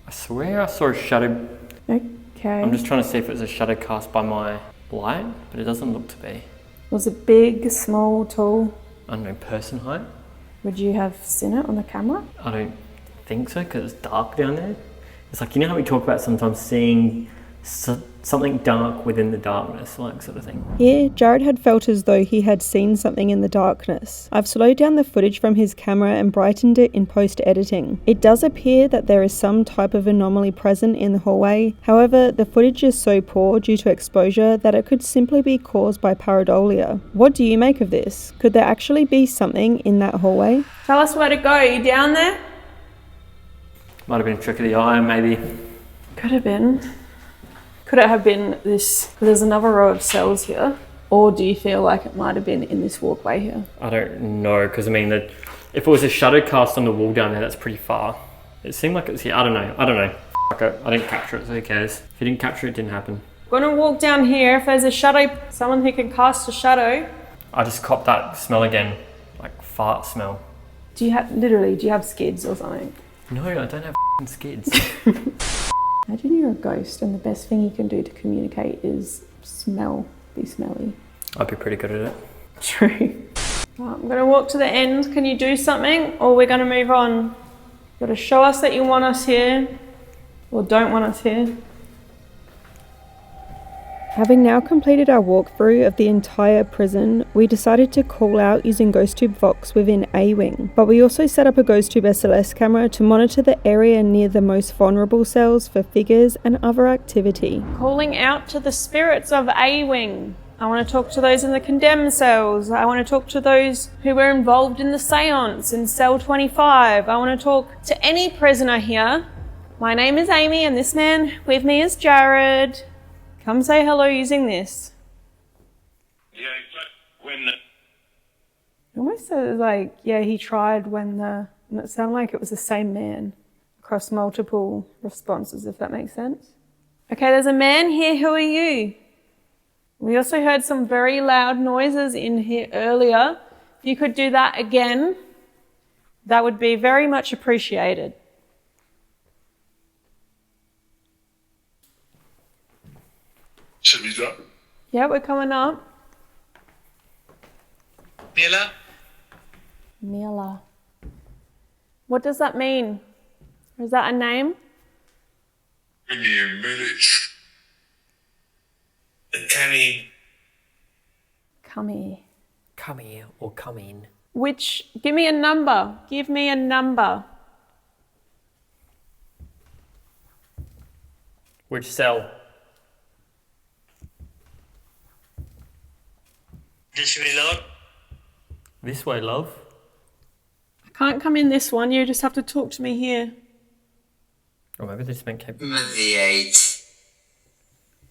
I swear I saw a shadow. Okay. I'm just trying to see if it's a shadow cast by my light, but it doesn't look to be. Was it big, small, tall? I don't know, person height? Would you have seen it on the camera? I don't think so, because it's dark down there. It's like, you know how we talk about sometimes seeing something dark within the darkness, like sort of thing. Here, Jared had felt as though he had seen something in the darkness. I've slowed down the footage from his camera and brightened it in post-editing. It does appear that there is some type of anomaly present in the hallway. However, the footage is so poor due to exposure that it could simply be caused by pareidolia. What do you make of this? Could there actually be something in that hallway? Tell us where to go. Are you down there? Might have been a trick of the eye, maybe. Could have been. Could it have been this? There's another row of cells here. Or do you feel like it might have been in this walkway here? I don't know, because I mean, if it was a shadow cast on the wall down there, that's pretty far. It seemed like it was here. I don't know. Fuck it. I didn't capture it, so who cares? If you didn't capture it, it didn't happen. I'm gonna walk down here. If there's a shadow, someone who can cast a shadow. I just copped that smell again, like fart smell. Do you have skids or something? No, I don't have skids. Imagine you're a ghost and the best thing you can do to communicate is be smelly. I'd be pretty good at it. True. Well, I'm gonna walk to the end. Can you do something or we're gonna move on? You gotta show us that you want us here or don't want us here. Having now completed our walkthrough of the entire prison, we decided to call out using GhostTube Vox within A Wing, but we also set up a GhostTube SLS camera to monitor the area near the most vulnerable cells for figures and other activity. Calling out to the spirits of A Wing. I want to talk to those in the condemned cells. I want to talk to those who were involved in the seance in cell 25. I want to talk to any prisoner here. My name is Amy and this man with me is Jared. Come say hello using this. Yeah, when It almost says like, yeah, he tried when the... And it sounded like it was the same man across multiple responses, if that makes sense. Okay, there's a man here. Who are you? We also heard some very loud noises in here earlier. If you could do that again, that would be very much appreciated. should we drop? Yeah, we're coming up. Mila? Mila. What does that mean? Is that a name? Give me a minute. Kenny. Come here. Come here or come in. Give me a number. Give me a number. Which cell? This way, Lord. This way, love. I can't come in this one. You just have to talk to me here. Or maybe this meant kept... The 8.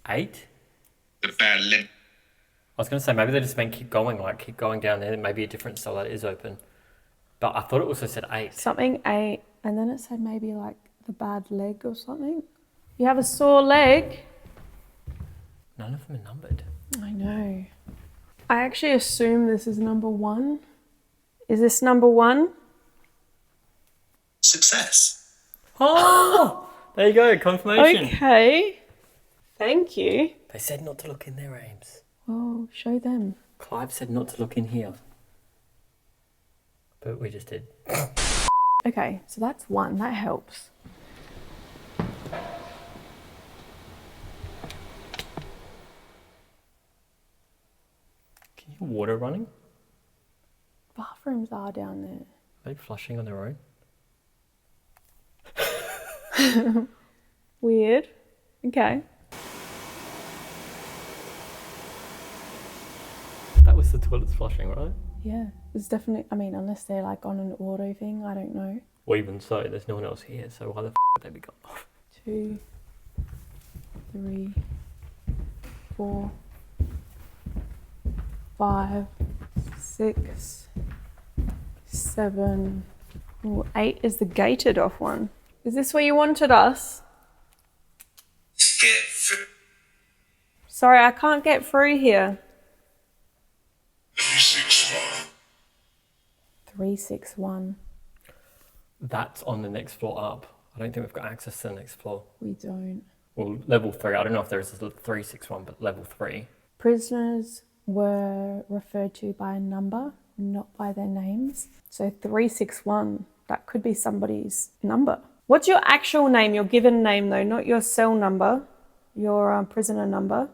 8? The bad limp. I was going to say, maybe they just meant keep going down there. Maybe a different cell that is open. But I thought it also said 8. Something 8. And then it said maybe like the bad leg or something. You have a sore leg? None of them are numbered. I know. I actually assume this is number 1. Is this number 1? Success. Oh! There you go, confirmation. Okay. Thank you. They said not to look in there, Ames. Oh, show them. Clive said not to look in here. But we just did. Okay, so that's 1. That helps. Can you hear water running? Bathrooms are down there. Are they flushing on their own? Weird. Okay. That was the toilets flushing, right? Yeah, it's definitely, I mean, unless they're like on an auto thing, I don't know. Or even so, there's no one else here, so why the f would they be gone off? 2, 3, 4, 5, 6, 7. Ooh, 8 is the gated off one. Is this where you wanted us? Get through. Sorry, I can't get through here. 361. 361. That's on the next floor up. I don't think we've got access to the next floor. We don't. Well, level 3. I don't know if there is a 361, but level 3. Prisoners were referred to by a number, not by their names. So 361, that could be somebody's number. What's your actual name, your given name though, not your cell number, your prisoner number?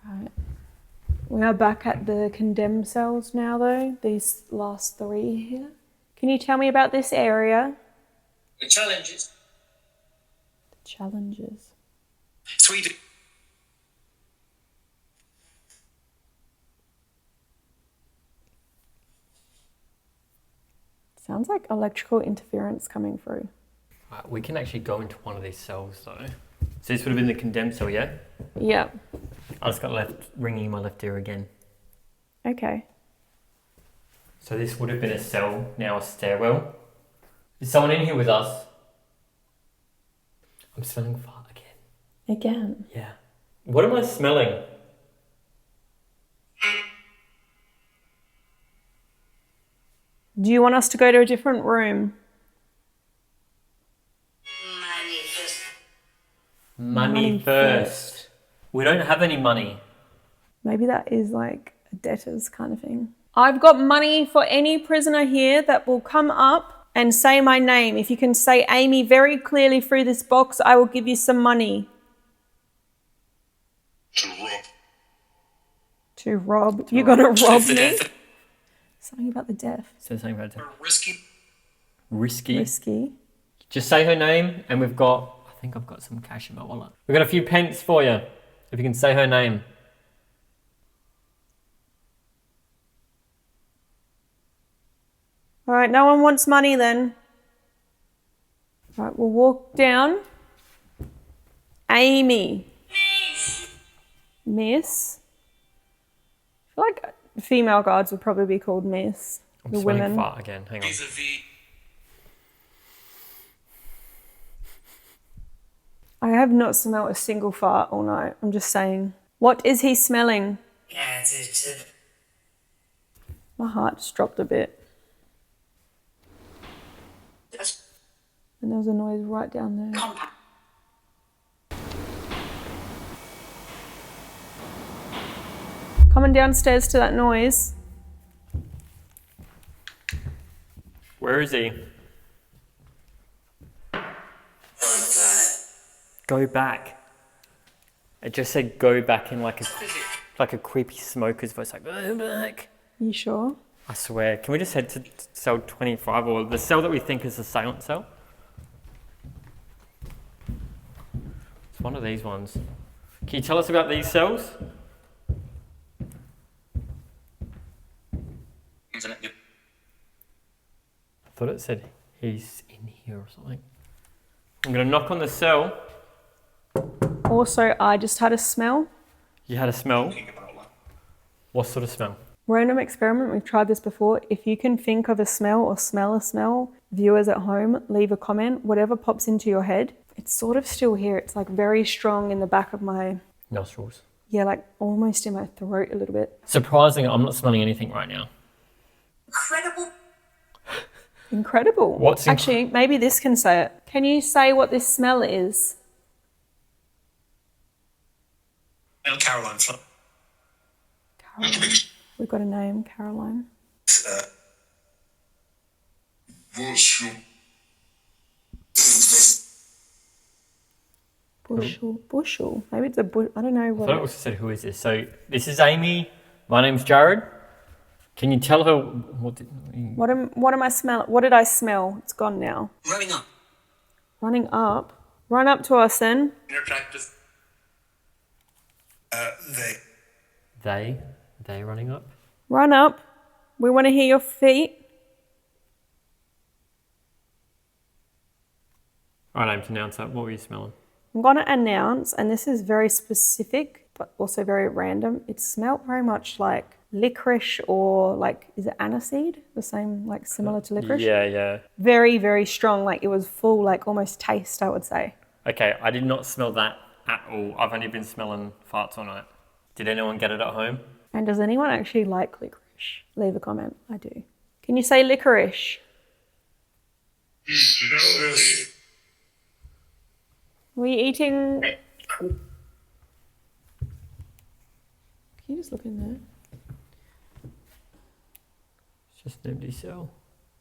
Right. We are back at the condemned cells now though, these last 3 here. Can you tell me about this area? The challenges. The challenges. Sweden. Sounds like electrical interference coming through. Right, we can actually go into one of these cells though. So this would have been the condemned cell, yeah? Yep. I just got left ringing in my left ear again. Okay. So this would have been a cell, now a stairwell. Is someone in here with us? I'm smelling fart again. Again? Yeah. What am I smelling? Do you want us to go to a different room? Money first. We don't have any money. Maybe that is like a debtors kind of thing. I've got money for any prisoner here that will come up and say my name. If you can say Amy very clearly through this box, I will give you some money. To rob. To rob? You're gonna rob me? Something about the deaf. So something about that. Risky. Risky. Just say her name, and we've got, I think I've got some cash in my wallet. We've got a few pence for you, if you can say her name. All right, no one wants money then. All right, we'll walk down. Amy. Miss. I feel like female guards would probably be called Miss. I'm The smelling women. fart again, hang on. Vis-a-vis. I have not smelled a single fart all night. I'm just saying. What is he smelling? Adjective. My heart just dropped a bit. And there was a noise right down there. Compact. Coming downstairs to that noise. Where is he? Go back. It just said go back in like a creepy smoker's voice, like go back. You sure? I swear. Can we just head to cell 25 or the cell that we think is the silent cell? It's one of these ones. Can you tell us about these cells? Internet. I thought it said he's in here or something. I'm gonna knock on the cell. Also, I just had a smell. You had a smell. Think about like. What sort of smell? Random experiment, we've tried this before. If you can think of a smell or smell a smell, viewers at home, leave a comment. Whatever pops into your head, it's sort of still here. It's like very strong in the back of my, Nostrils. yeah, like almost in my throat a little bit. Surprisingly, I'm not smelling anything right now. Incredible. Incredible. What's Actually, maybe this can say it. Can you say what this smell is? Caroline. Caroline. We've got a name, Caroline. What's your Bushel. Maybe it's a bush. I don't know I what. thought it also said who is this. So this is Amy. My name's Jared. Can you tell her what? What am I smell? What did I smell? It's gone now. running up? Running up. Run up to us then. Inner practice. They running up. Run up. We want to hear your feet. All right, Aim, to announce that. What were you smelling? I'm going to announce, and this is very specific, but also very random. It smelled very much like licorice or like, is it aniseed? The same, like similar to licorice? Yeah. Very, very strong. Like it was full, like almost taste, I would say. Okay, I did not smell that at all. I've only been smelling farts all night. Did anyone get it at home? And does anyone actually like licorice? Leave a comment. I do. Can you say licorice? Were you eating? Can you just look in there? It's just an empty cell.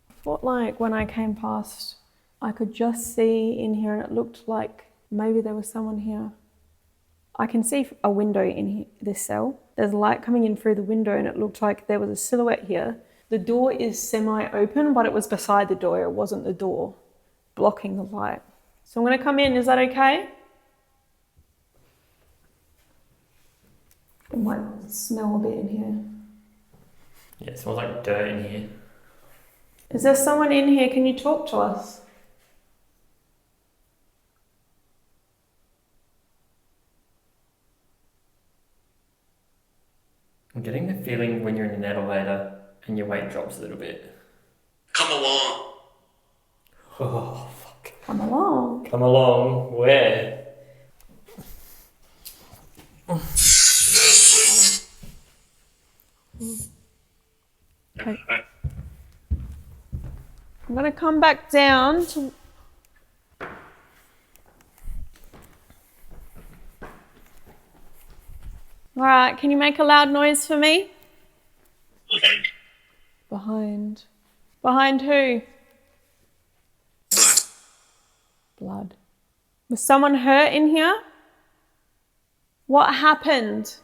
I thought like when I came past, I could just see in here and it looked like maybe there was someone here. I can see a window in here, this cell. There's light coming in through the window and it looked like there was a silhouette here. The door is semi-open, but it was beside the door. It wasn't the door blocking the light. So I'm going to come in. Is that okay? It might smell a bit in here. Yeah, it smells like dirt in here. Is there someone in here? Can you talk to us? I'm getting the feeling when you're in an elevator and your weight drops a little bit. Come along. Oh, fuck. Come along. Come along. Where? Okay. I'm going to come back down to... All right, can you make a loud noise for me? Okay. Behind. Behind who? Blood. Was someone hurt in here? What happened?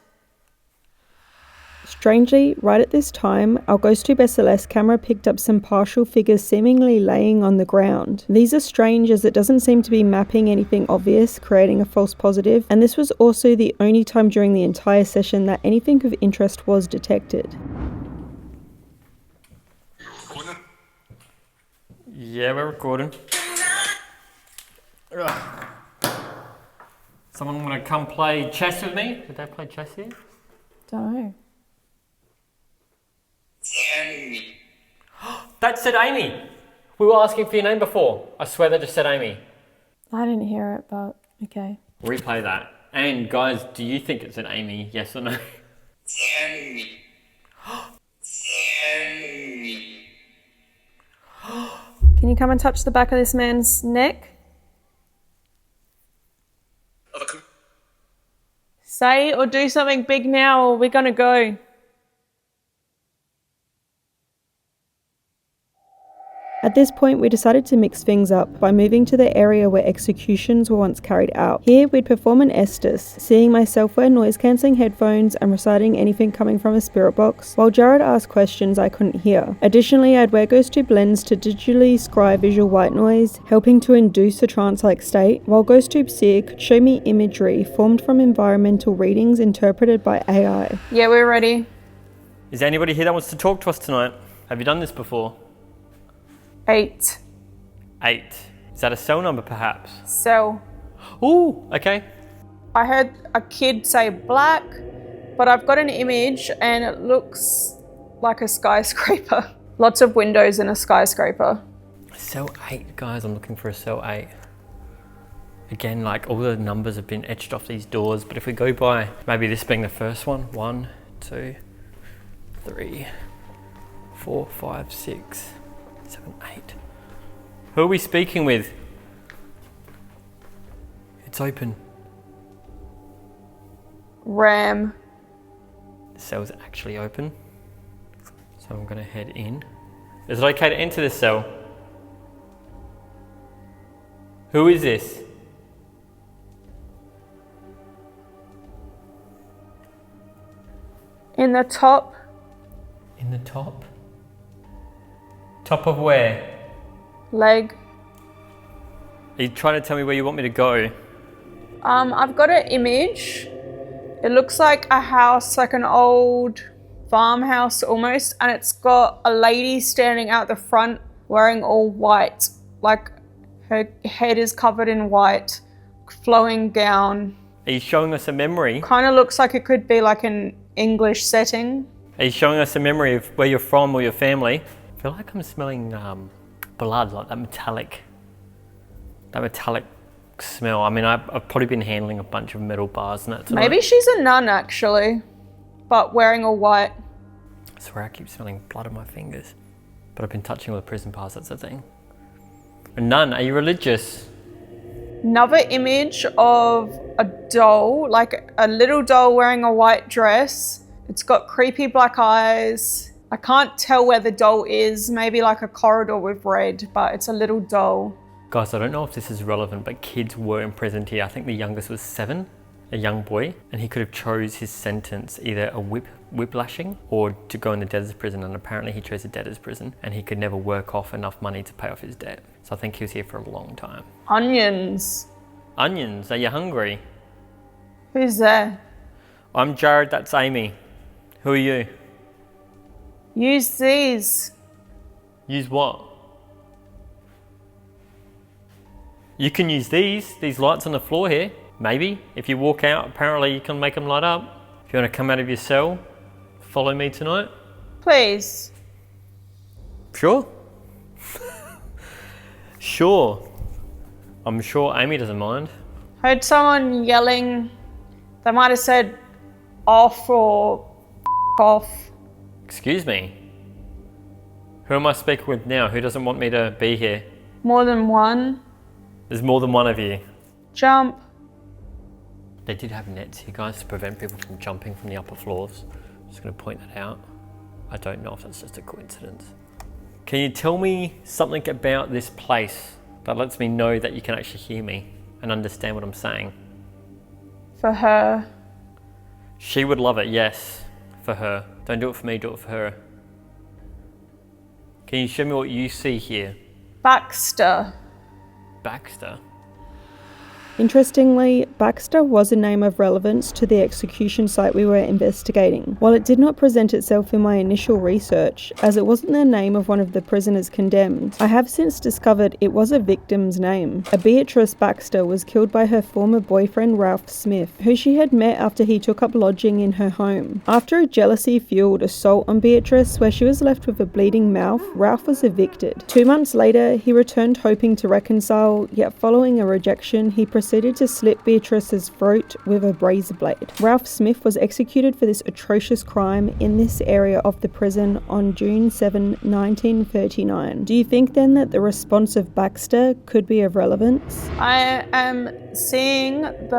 Strangely, right at this time, our GhostTube SLS camera picked up some partial figures seemingly laying on the ground. These are strange as it doesn't seem to be mapping anything obvious, creating a false positive, and this was also the only time during the entire session that anything of interest was detected. Yeah, we're recording. Ugh. Someone want to come play chess with me? Did they play chess here? Don't know. That said Amy. We were asking for your name before. I swear they just said Amy. I didn't hear it, but okay. Replay that. And guys, do you think it said Amy? Yes or no? Can you come and touch the back of this man's neck? Say or do something big now or we're gonna go. At this point, we decided to mix things up by moving to the area where executions were once carried out. Here, we'd perform an Estes, seeing myself wear noise-cancelling headphones and reciting anything coming from a spirit box, while Jared asked questions I couldn't hear. Additionally, I'd wear GhostTube Lens to digitally scry visual white noise, helping to induce a trance-like state, while GhostTube Seer could show me imagery formed from environmental readings interpreted by AI. Yeah, we're ready. Is there anybody here that wants to talk to us tonight? Have you done this before? 8. 8. Is that a cell number perhaps? So, Ooh, okay. I heard a kid say black, but I've got an image and it looks like a skyscraper. Lots of windows in a skyscraper. Cell 8, guys, I'm looking for a cell 8. Again, like all the numbers have been etched off these doors, but if we go by, maybe this being the first one, 1, 2, 3, 4, 5, 6, 7, 8. Who are we speaking with? It's open. Ram. The cell's actually open. So I'm gonna head in. Is it okay to enter this cell? Who is this? In the top. In the top? Top of where? Leg. Are you trying to tell me where you want me to go? I've got an image. It looks like a house, like an old farmhouse almost, and it's got a lady standing out the front wearing all white. Like her head is covered in white, flowing gown. Are you showing us a memory? Kind of looks like it could be like an English setting. Are you showing us a memory of where you're from or your family? I feel like I'm smelling blood, like that metallic smell. I mean, I've probably been handling a bunch of metal bars and that tonight. Maybe she's a nun actually, but wearing all white. I swear I keep smelling blood on my fingers. But I've been touching all the prison bars, that's the thing. A nun, are you religious? Another image of a doll, like a little doll wearing a white dress. It's got creepy black eyes. I can't tell where the doll is, maybe like a corridor with red, but it's a little doll. Guys, I don't know if this is relevant, but kids were imprisoned here. I think the youngest was 7, a young boy, and he could have chose his sentence, either a whiplashing or to go in the debtors prison, and apparently he chose the debtors prison and he could never work off enough money to pay off his debt. So I think he was here for a long time. Onions. Onions, are you hungry? Who's there? I'm Jared, that's Amy. Who are you? Use these. Use what? You can use these lights on the floor here. Maybe, if you walk out, apparently you can make them light up. If you want to come out of your cell, follow me tonight. Please. Sure? Sure. I'm sure Amy doesn't mind. Heard someone yelling. They might have said off or off. Excuse me. Who am I speaking with now? Who doesn't want me to be here? More than one. There's more than one of you. Jump. They did have nets here, guys, to prevent people from jumping from the upper floors. Just going to point that out. I don't know if that's just a coincidence. Can you tell me something about this place? That lets me know that you can actually hear me and understand what I'm saying. For her. She would love it, yes, for her. Don't do it for me, do it for her. Can you show me what you see here? Baxter. Baxter? Interestingly, Baxter was a name of relevance to the execution site we were investigating. While it did not present itself in my initial research, as it wasn't the name of one of the prisoners condemned, I have since discovered it was a victim's name. A Beatrice Baxter was killed by her former boyfriend Ralph Smith, who she had met after he took up lodging in her home. After a jealousy-fueled assault on Beatrice, where she was left with a bleeding mouth, Ralph was evicted. 2 months later, he returned hoping to reconcile, yet following a rejection, he proceeded to slit Beatrice's throat with a razor blade. Ralph Smith was executed for this atrocious crime in this area of the prison on June 7, 1939. Do you think then that the response of Baxter could be of relevance? I am seeing it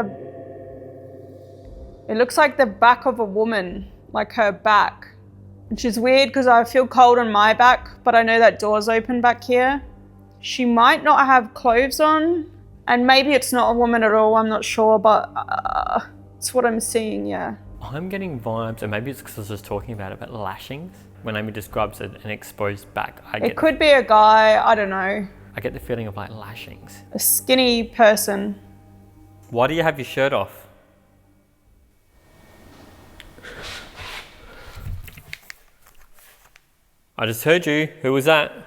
looks like the back of a woman, like her back, which is weird because I feel cold on my back, but I know that door's open back here. She might not have clothes on. And maybe it's not a woman at all, I'm not sure, but it's what I'm seeing, yeah. I'm getting vibes, and maybe it's because I was just talking about it, but lashings. When Amy describes an exposed back, It could be a guy, I don't know. I get the feeling of like lashings. A skinny person. Why do you have your shirt off? I just heard you. Who was that?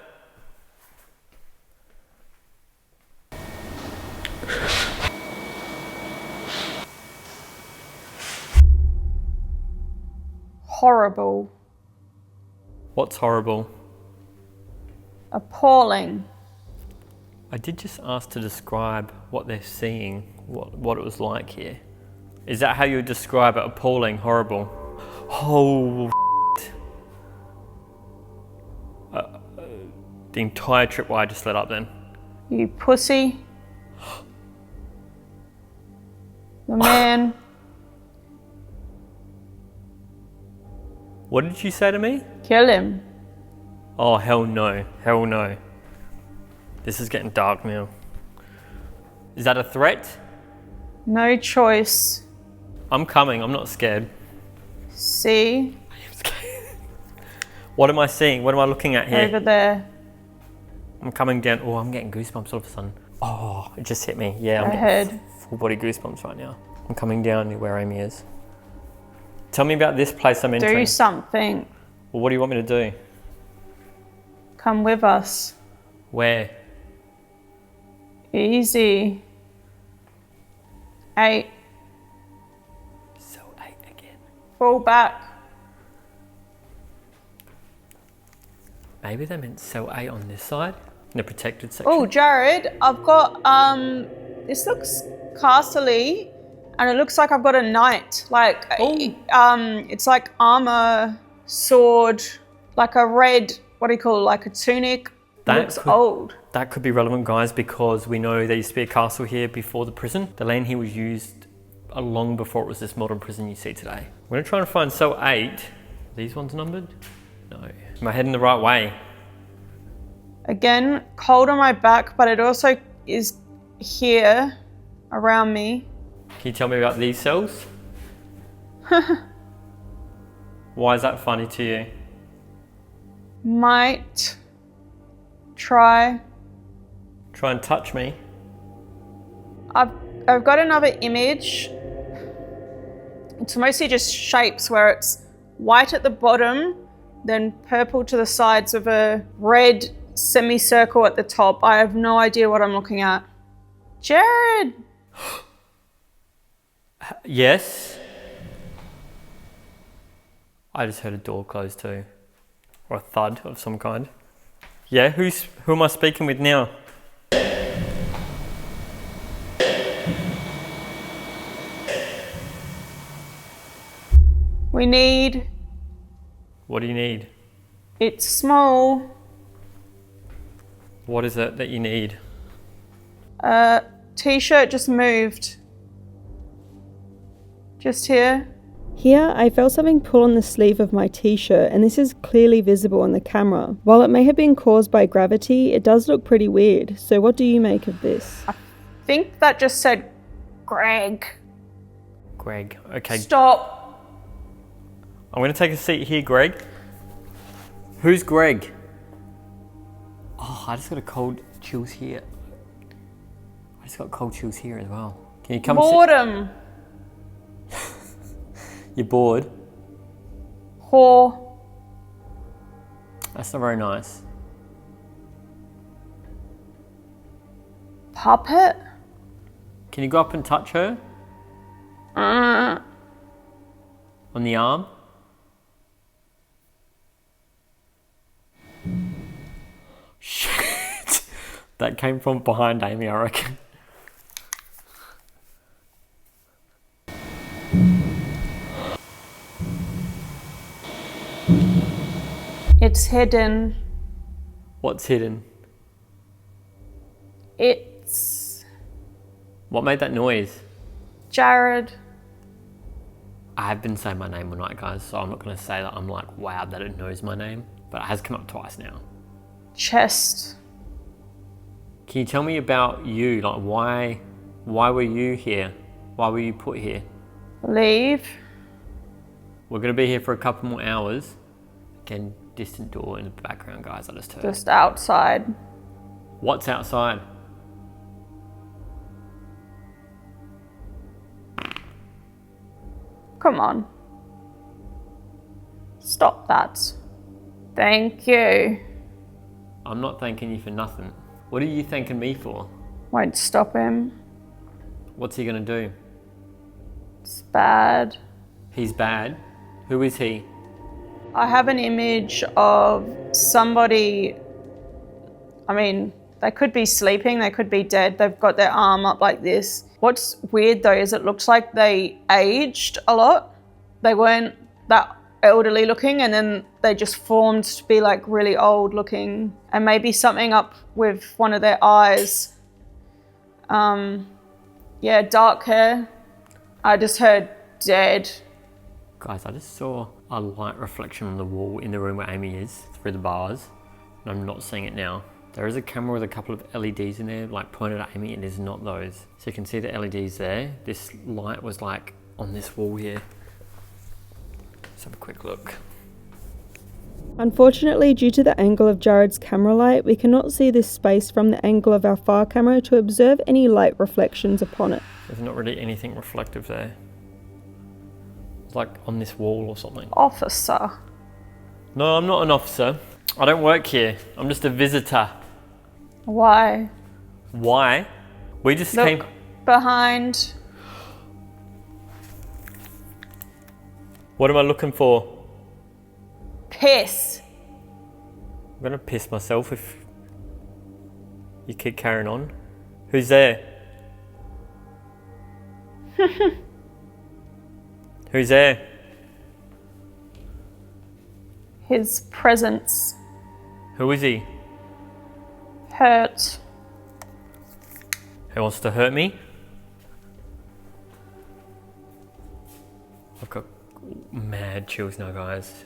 Horrible. What's horrible? Appalling. I did just ask to describe what they're seeing, what it was like here. Is that how you would describe it? Appalling, horrible? Oh, the entire tripwire I just lit up then. You pussy. The man. What did you say to me? Kill him. Oh, hell no. Hell no. This is getting dark now. Is that a threat? No choice. I'm coming. I'm not scared. See? I am scared. What am I seeing? What am I looking at here? Over there. I'm coming down. Oh, I'm getting goosebumps all of a sudden. Oh, it just hit me. Yeah, I'm Ahead. getting full body goosebumps right now. I'm coming down near where Amy is. Tell me about this place I'm entering. Do something. Well, what do you want me to do? Come with us. Where? Easy. 8. So 8 again. Fall back. Maybe they meant cell 8 on this side, in the protected section. Oh, Jared, I've got, this looks castle-y, and it looks like I've got a knight. Like, it's like armor, sword, like a red, what do you call it, like a tunic. It looks old. That could be relevant, guys, because we know there used to be a castle here before the prison. The land here was used long before it was this modern prison you see today. We're gonna try and find cell 8. Are these ones numbered? No. Am I heading the right way? Again, cold on my back, but it also is here around me. Can you tell me about these cells? Why is that funny to you? Might try. Try and touch me. I've got another image. It's mostly just shapes where it's white at the bottom, then purple to the sides with a red semicircle at the top. I have no idea what I'm looking at. Jared! Yes? I just heard a door close too. Or a thud of some kind. Yeah, who am I speaking with now? We need... What do you need? It's small. What is it that you need? T-shirt just moved. Just here. Here, I felt something pull on the sleeve of my t-shirt, and this is clearly visible on the camera. While it may have been caused by gravity, it does look pretty weird. So what do you make of this? I think that just said Greg. Greg, okay. Stop. I'm going to take a seat here, Greg. Who's Greg? Oh, I just got a cold chills here. I just got cold chills here as well. Can you come Boredom. You're bored? Whore. That's not very nice. Puppet. Can you go up and touch her? On the arm? Shit! That came from behind Amy, I reckon. It's hidden. What's hidden? It's What made that noise? Jared. I have been saying my name all night, guys, so I'm not going to say that I'm like, wow, that it knows my name, but it has come up twice now. Chest. Can you tell me about you? Like, why were you here? Why were you put here? Leave. We're going to be here for a couple more hours. Again, distant door in the background, guys, I just heard. Just outside. What's outside? Come on. Stop that. Thank you. I'm not thanking you for nothing. What are you thanking me for? Won't stop him. What's he going to do? It's bad. He's bad. Who is he? I have an image of somebody, I mean, they could be sleeping, they could be dead, they've got their arm up like this. What's weird though is it looks like they aged a lot. They weren't that elderly looking and then they just formed to be like really old looking, and maybe something up with one of their eyes. Yeah, dark hair. I just heard dead. Guys, I just saw a light reflection on the wall in the room where Amy is through the bars, and I'm not seeing it now. There is a camera with a couple of LEDs in there, like pointed at Amy, and it is not those. So you can see the LEDs there. This light was like on this wall here. Let's have a quick look. Unfortunately, due to the angle of Jared's camera light, we cannot see this space from the angle of our far camera to observe any light reflections upon it. There's not really anything reflective there. It's like on this wall or something. Officer. No, I'm not an officer. I don't work here. I'm just a visitor. Why? Why? We just Look came... behind. What am I looking for? Piss. I'm gonna piss myself if you keep carrying on. Who's there? Who's there? His presence Who is he? hurt. Who wants to hurt me? I've got mad chills now, guys.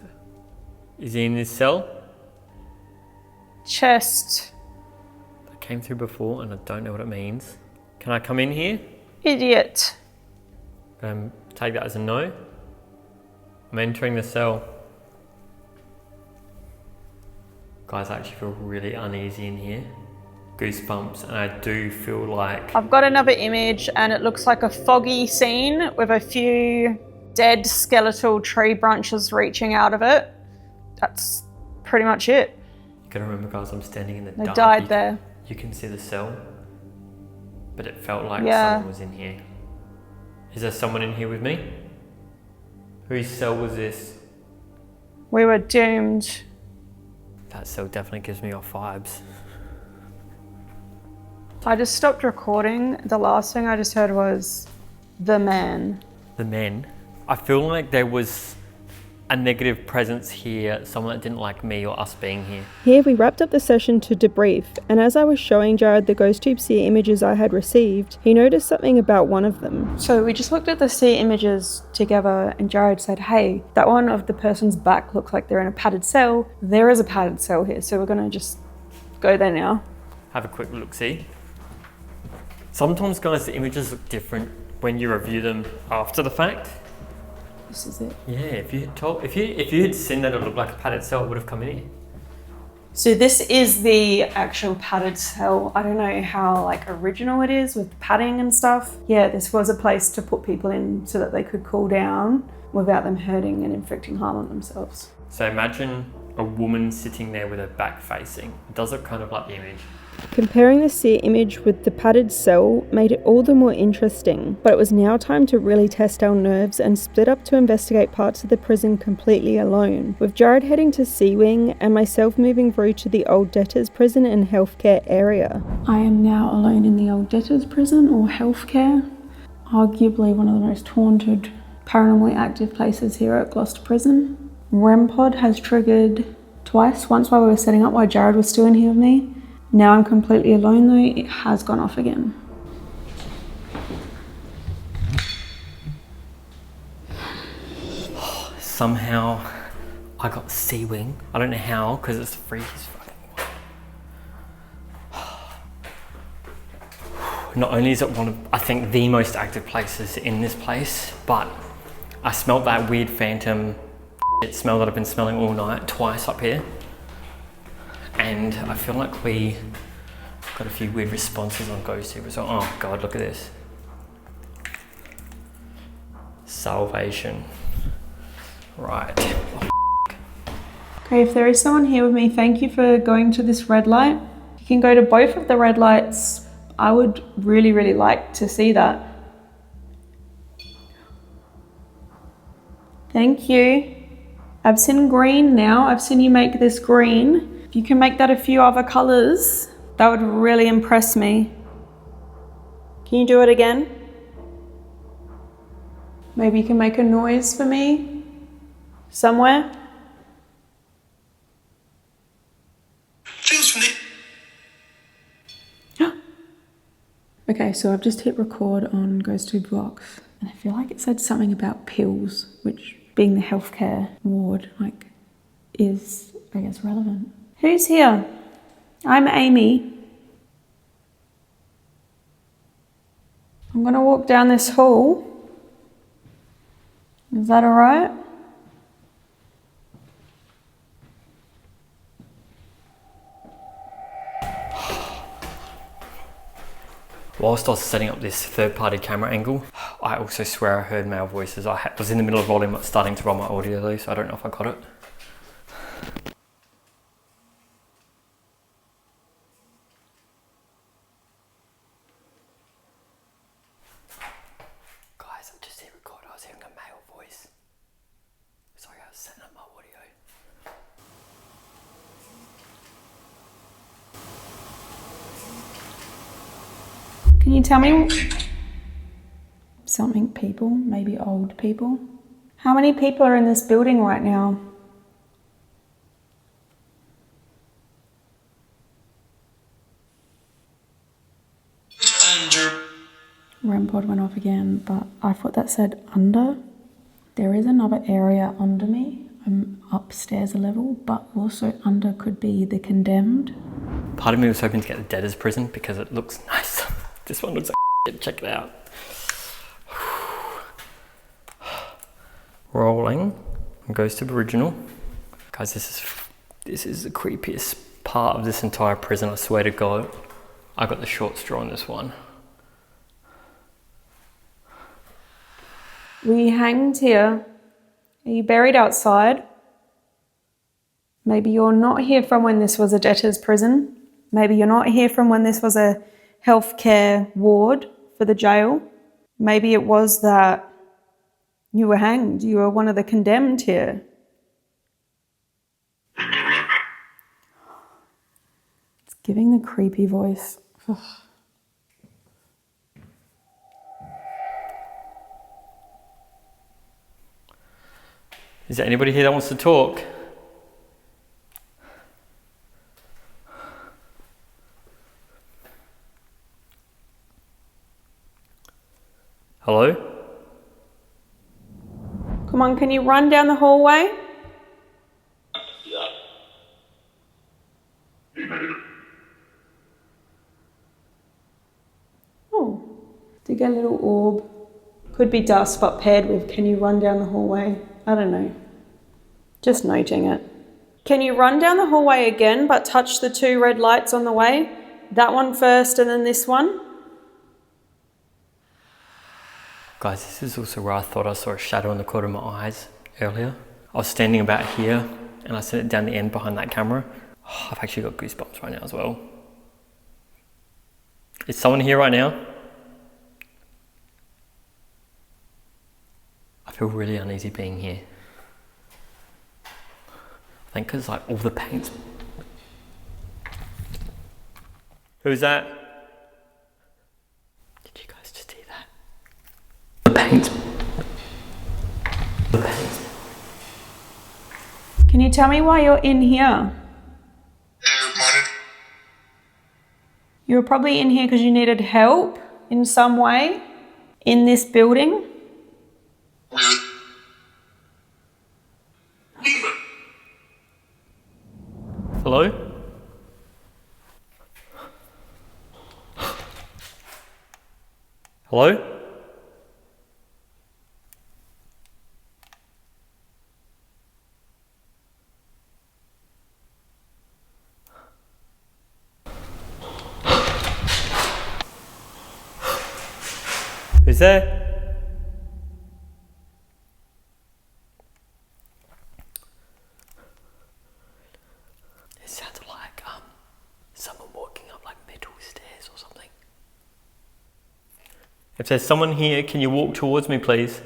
Is he in his cell? Chest. I came through before and I don't know what it means. Can I come in here? Idiot. Take that as a no. I'm entering the cell. Guys, I actually feel really uneasy in here. Goosebumps, and I do feel like... I've got another image and it looks like a foggy scene with a few dead skeletal tree branches reaching out of it. That's pretty much it. You gotta remember, guys, I'm standing in the dark. They died there. You can see the cell, but it felt like Yeah. someone was in here. Is there someone in here with me? Whose cell was this? We were doomed. That cell definitely gives me off vibes. I just stopped recording. The last thing I just heard was the man. The men. I feel like there was a negative presence here, someone that didn't like me or us being here. Here we wrapped up the session to debrief, and as I was showing Jared the GhostTube seer images I had received, he noticed something about one of them. So we just looked at the seer images together and Jared said, hey, that one of the person's back looks like they're in a padded cell. There is a padded cell here, so we're gonna just go there now. Have a quick look-see. Sometimes, guys, the images look different when you review them after the fact. This is it. Yeah, if you had seen that it looked like a padded cell, it would have come in here. So this is the actual padded cell. I don't know how like original it is with padding and stuff. Yeah, this was a place to put people in so that they could cool down without them hurting and inflicting harm on themselves. So imagine a woman sitting there with her back facing. It does look kind of like the image. Comparing the seer image with the padded cell made it all the more interesting, but it was now time to really test our nerves and split up to investigate parts of the prison completely alone, with Jared heading to C Wing and myself moving through to the old Debtors Prison and healthcare area. I am now alone in the old Debtors Prison or healthcare, arguably one of the most haunted, paranormally active places here at Gloucester Prison. REM pod has triggered twice, once while we were setting up while Jared was still in here with me. Now I'm completely alone though, it has gone off again. Somehow I got C Wing. I don't know how, because it's the freakiest fucking one. Not only is it one of, I think, the most active places in this place, but I smelled that weird phantom smell that I've been smelling all night, twice up here. And I feel like we got a few weird responses on GhostTube as well. Oh God, look at this. Salvation. Right. Okay, if there is someone here with me, thank you for going to this red light. You can go to both of the red lights. I would really, really like to see that. Thank you. I've seen green now. I've seen you make this green. If you can make that a few other colors, that would really impress me. Can you do it again? Maybe you can make a noise for me somewhere. Feels from the... Okay, so I've just hit record on GhostTube Vlogs, and I feel like it said something about pills, which being the healthcare ward, like, is, I guess, relevant. Who's here? I'm Amy. I'm gonna walk down this hall. Is that all right? Whilst I was setting up this third-party camera angle, I also swear I heard male voices. I was in the middle of rolling, starting to roll my audio though, so I don't know if I got it. Guys, I just hit record. I was hearing a male voice. Sorry, I was setting up my audio. Can you tell me something, people, maybe old people? How many people are in this building right now? REM pod went off again, but I thought that said under. There is another area under me. I'm upstairs a level, but also under could be the condemned. Part of me was hoping to get the Debtors Prison because it looks nice. This one looks like shit. Check it out. Rolling. GhostTube original. Guys, this is the creepiest part of this entire prison, I swear to God. I got the short straw on this one. Were you hanged here? Are you buried outside? Maybe you're not here from when this was a debtor's prison. Maybe you're not here from when this was a healthcare ward for the jail. Maybe it was that you were hanged. You were one of the condemned here. It's giving the creepy voice. Ugh. Is there anybody here that wants to talk? Hello? Come on, can you run down the hallway? Oh, did get a little orb. Could be dust, but paired with can you run down the hallway? I don't know. Just noting it. Can you run down the hallway again, but touch the 2 red lights on the way? That one first and then this one? Guys, this is also where I thought I saw a shadow in the corner of my eyes earlier. I was standing about here and I set it down the end behind that camera. Oh, I've actually got goosebumps right now as well. Is someone here right now? I feel really uneasy being here. I think because like all the paint's... Who's that? Did you guys just hear that? The paint. The paint. Can you tell me why you're in here? You were probably in here because you needed help in some way in this building. Hello? Hello? Who's there? It sounds like someone walking up like metal stairs or something. If there's someone here, can you walk towards me, please?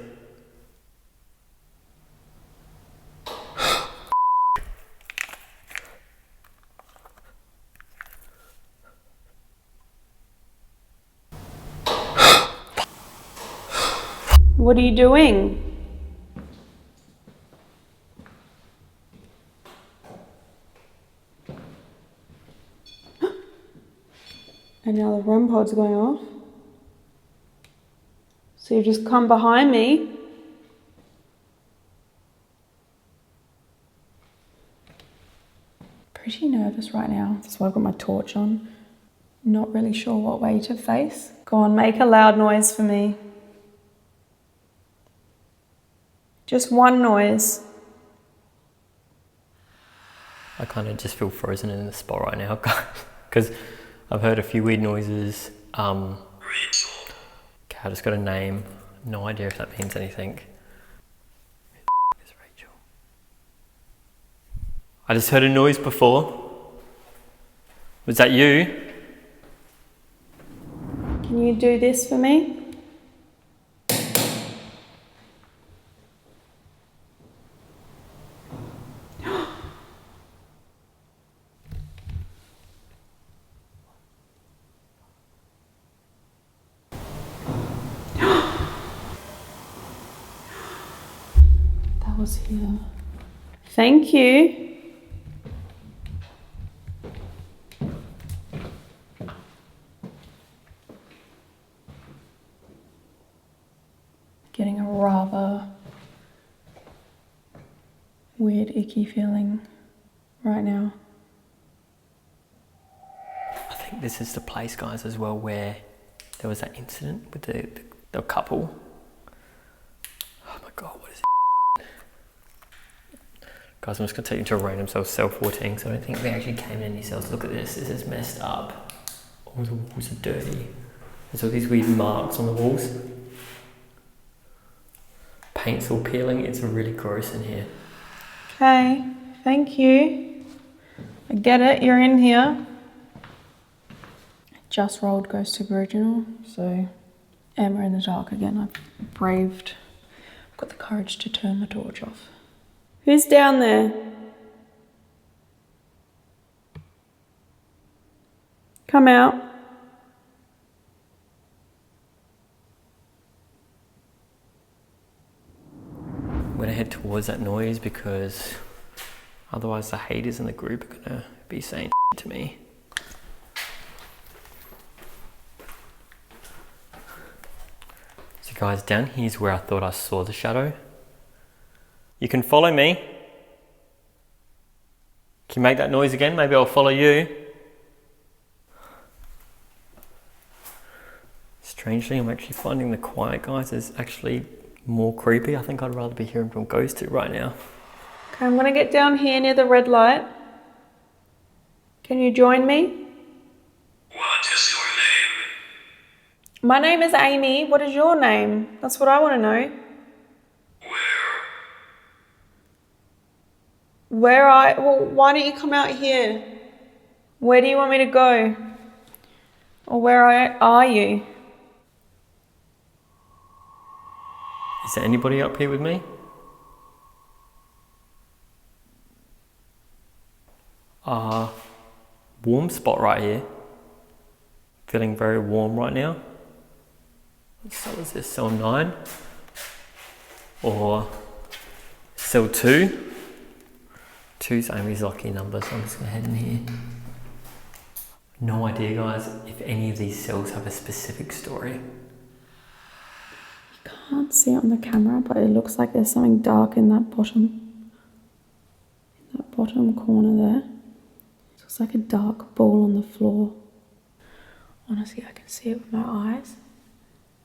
What are you doing? And now the REM pod's going off. So you've just come behind me. Pretty nervous right now. That's why I've got my torch on. Not really sure what way to face. Go on, make a loud noise for me. Just one noise. I kind of just feel frozen in the spot right now because I've heard a few weird noises. Okay, I just got a name. No idea if that means anything. Who is Rachel? I just heard a noise before. Was that you? Can you do this for me? Was here. Thank you. Getting a rather weird, icky feeling right now. I think this is the place, guys, as well, where there was that incident with the couple. Oh my god, what is it? Guys, I'm just going to take you to a random self-14, so I don't think they actually came in any cells. Look at this, this is messed up. All the walls are dirty. There's all these weird marks on the walls. Paint's all peeling, it's really gross in here. Okay, thank you. I get it, you're in here. I just rolled GhostTube Original, so Emma in the dark again. I've got the courage to turn my torch off. Who's down there? Come out. I'm going to head towards towards that noise because otherwise the haters in the group are gonna be saying to me. So guys, down here's where I thought I saw the shadow. You can follow me. Can you make that noise again? Maybe I'll follow you. Strangely, I'm actually finding the quiet guys is actually more creepy. I think I'd rather be hearing from GhostTube right now. Okay, I'm gonna get down here near the red light. Can you join me? What is your name? My name is Amy. What is your name? That's what I want to know. Well, why don't you come out here? Where do you want me to go? Or where are you? Is there anybody up here with me? Warm spot right here. Feeling very warm right now. What cell is this? Cell 9? Or cell 2? 2's Amy's lucky number, so I'm just gonna head in here. No idea, guys, if any of these cells have a specific story. Can't see it on the camera, but it looks like there's something dark in that bottom corner there. It looks like a dark ball on the floor. Honestly, I can see it with my eyes.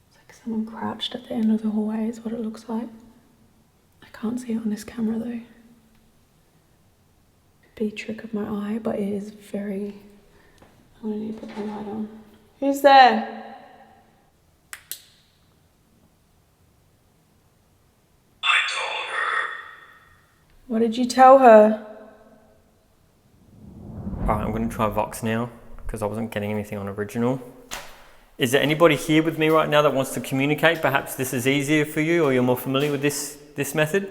It's like someone crouched at the end of the hallway is what it looks like. I can't see it on this camera though. Could be a trick of my eye, but it is very... I'm gonna need to put the light on. Who's there? What did you tell her? Alright, I'm going to try Vox now because I wasn't getting anything on original. Is there anybody here with me right now that wants to communicate? Perhaps this is easier for you or you're more familiar with this method?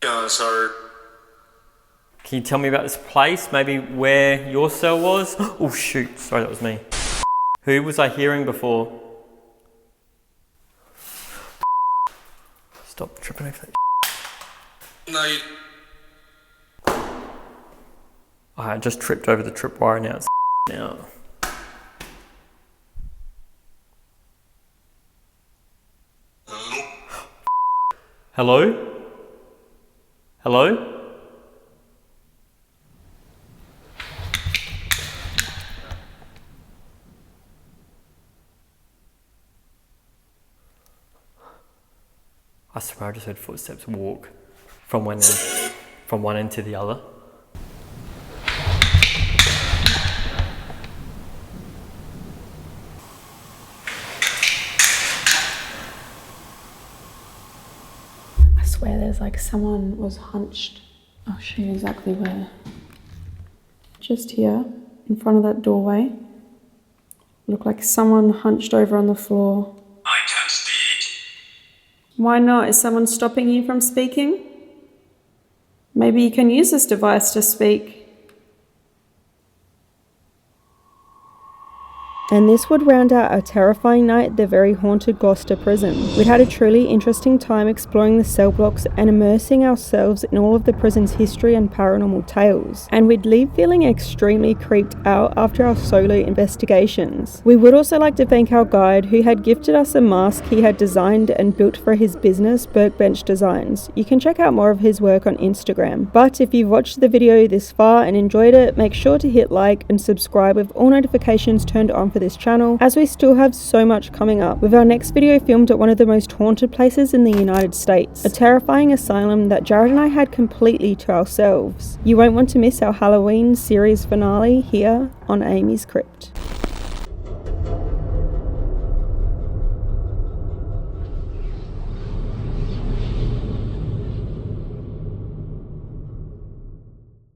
Yeah, sorry. Can you tell me about this place? Maybe where your cell was? Oh shoot, sorry, that was me. Who was I hearing before? Stop tripping over that. No, you... I just tripped over the tripwire, now it's now. Hello? Hello? I swear I just heard footsteps walk from one end to the other. I swear there's like someone was hunched. I'll show you exactly where. Just here, in front of that doorway. Looked like someone hunched over on the floor. I can't speak. Why not? Is someone stopping you from speaking? Maybe you can use this device to speak. And this would round out a terrifying night at the very haunted Gloucester Prison. We'd had a truly interesting time exploring the cell blocks and immersing ourselves in all of the prison's history and paranormal tales. And we'd leave feeling extremely creeped out after our solo investigations. We would also like to thank our guide who had gifted us a mask he had designed and built for his business, Workbench Designs. You can check out more of his work on Instagram. But if you've watched the video this far and enjoyed it, make sure to hit like and subscribe with all notifications turned on for this channel, as we still have so much coming up, with our next video filmed at one of the most haunted places in the United States, a terrifying asylum that Jared and I had completely to ourselves. You won't want to miss our Halloween series finale here on AmysCrypt.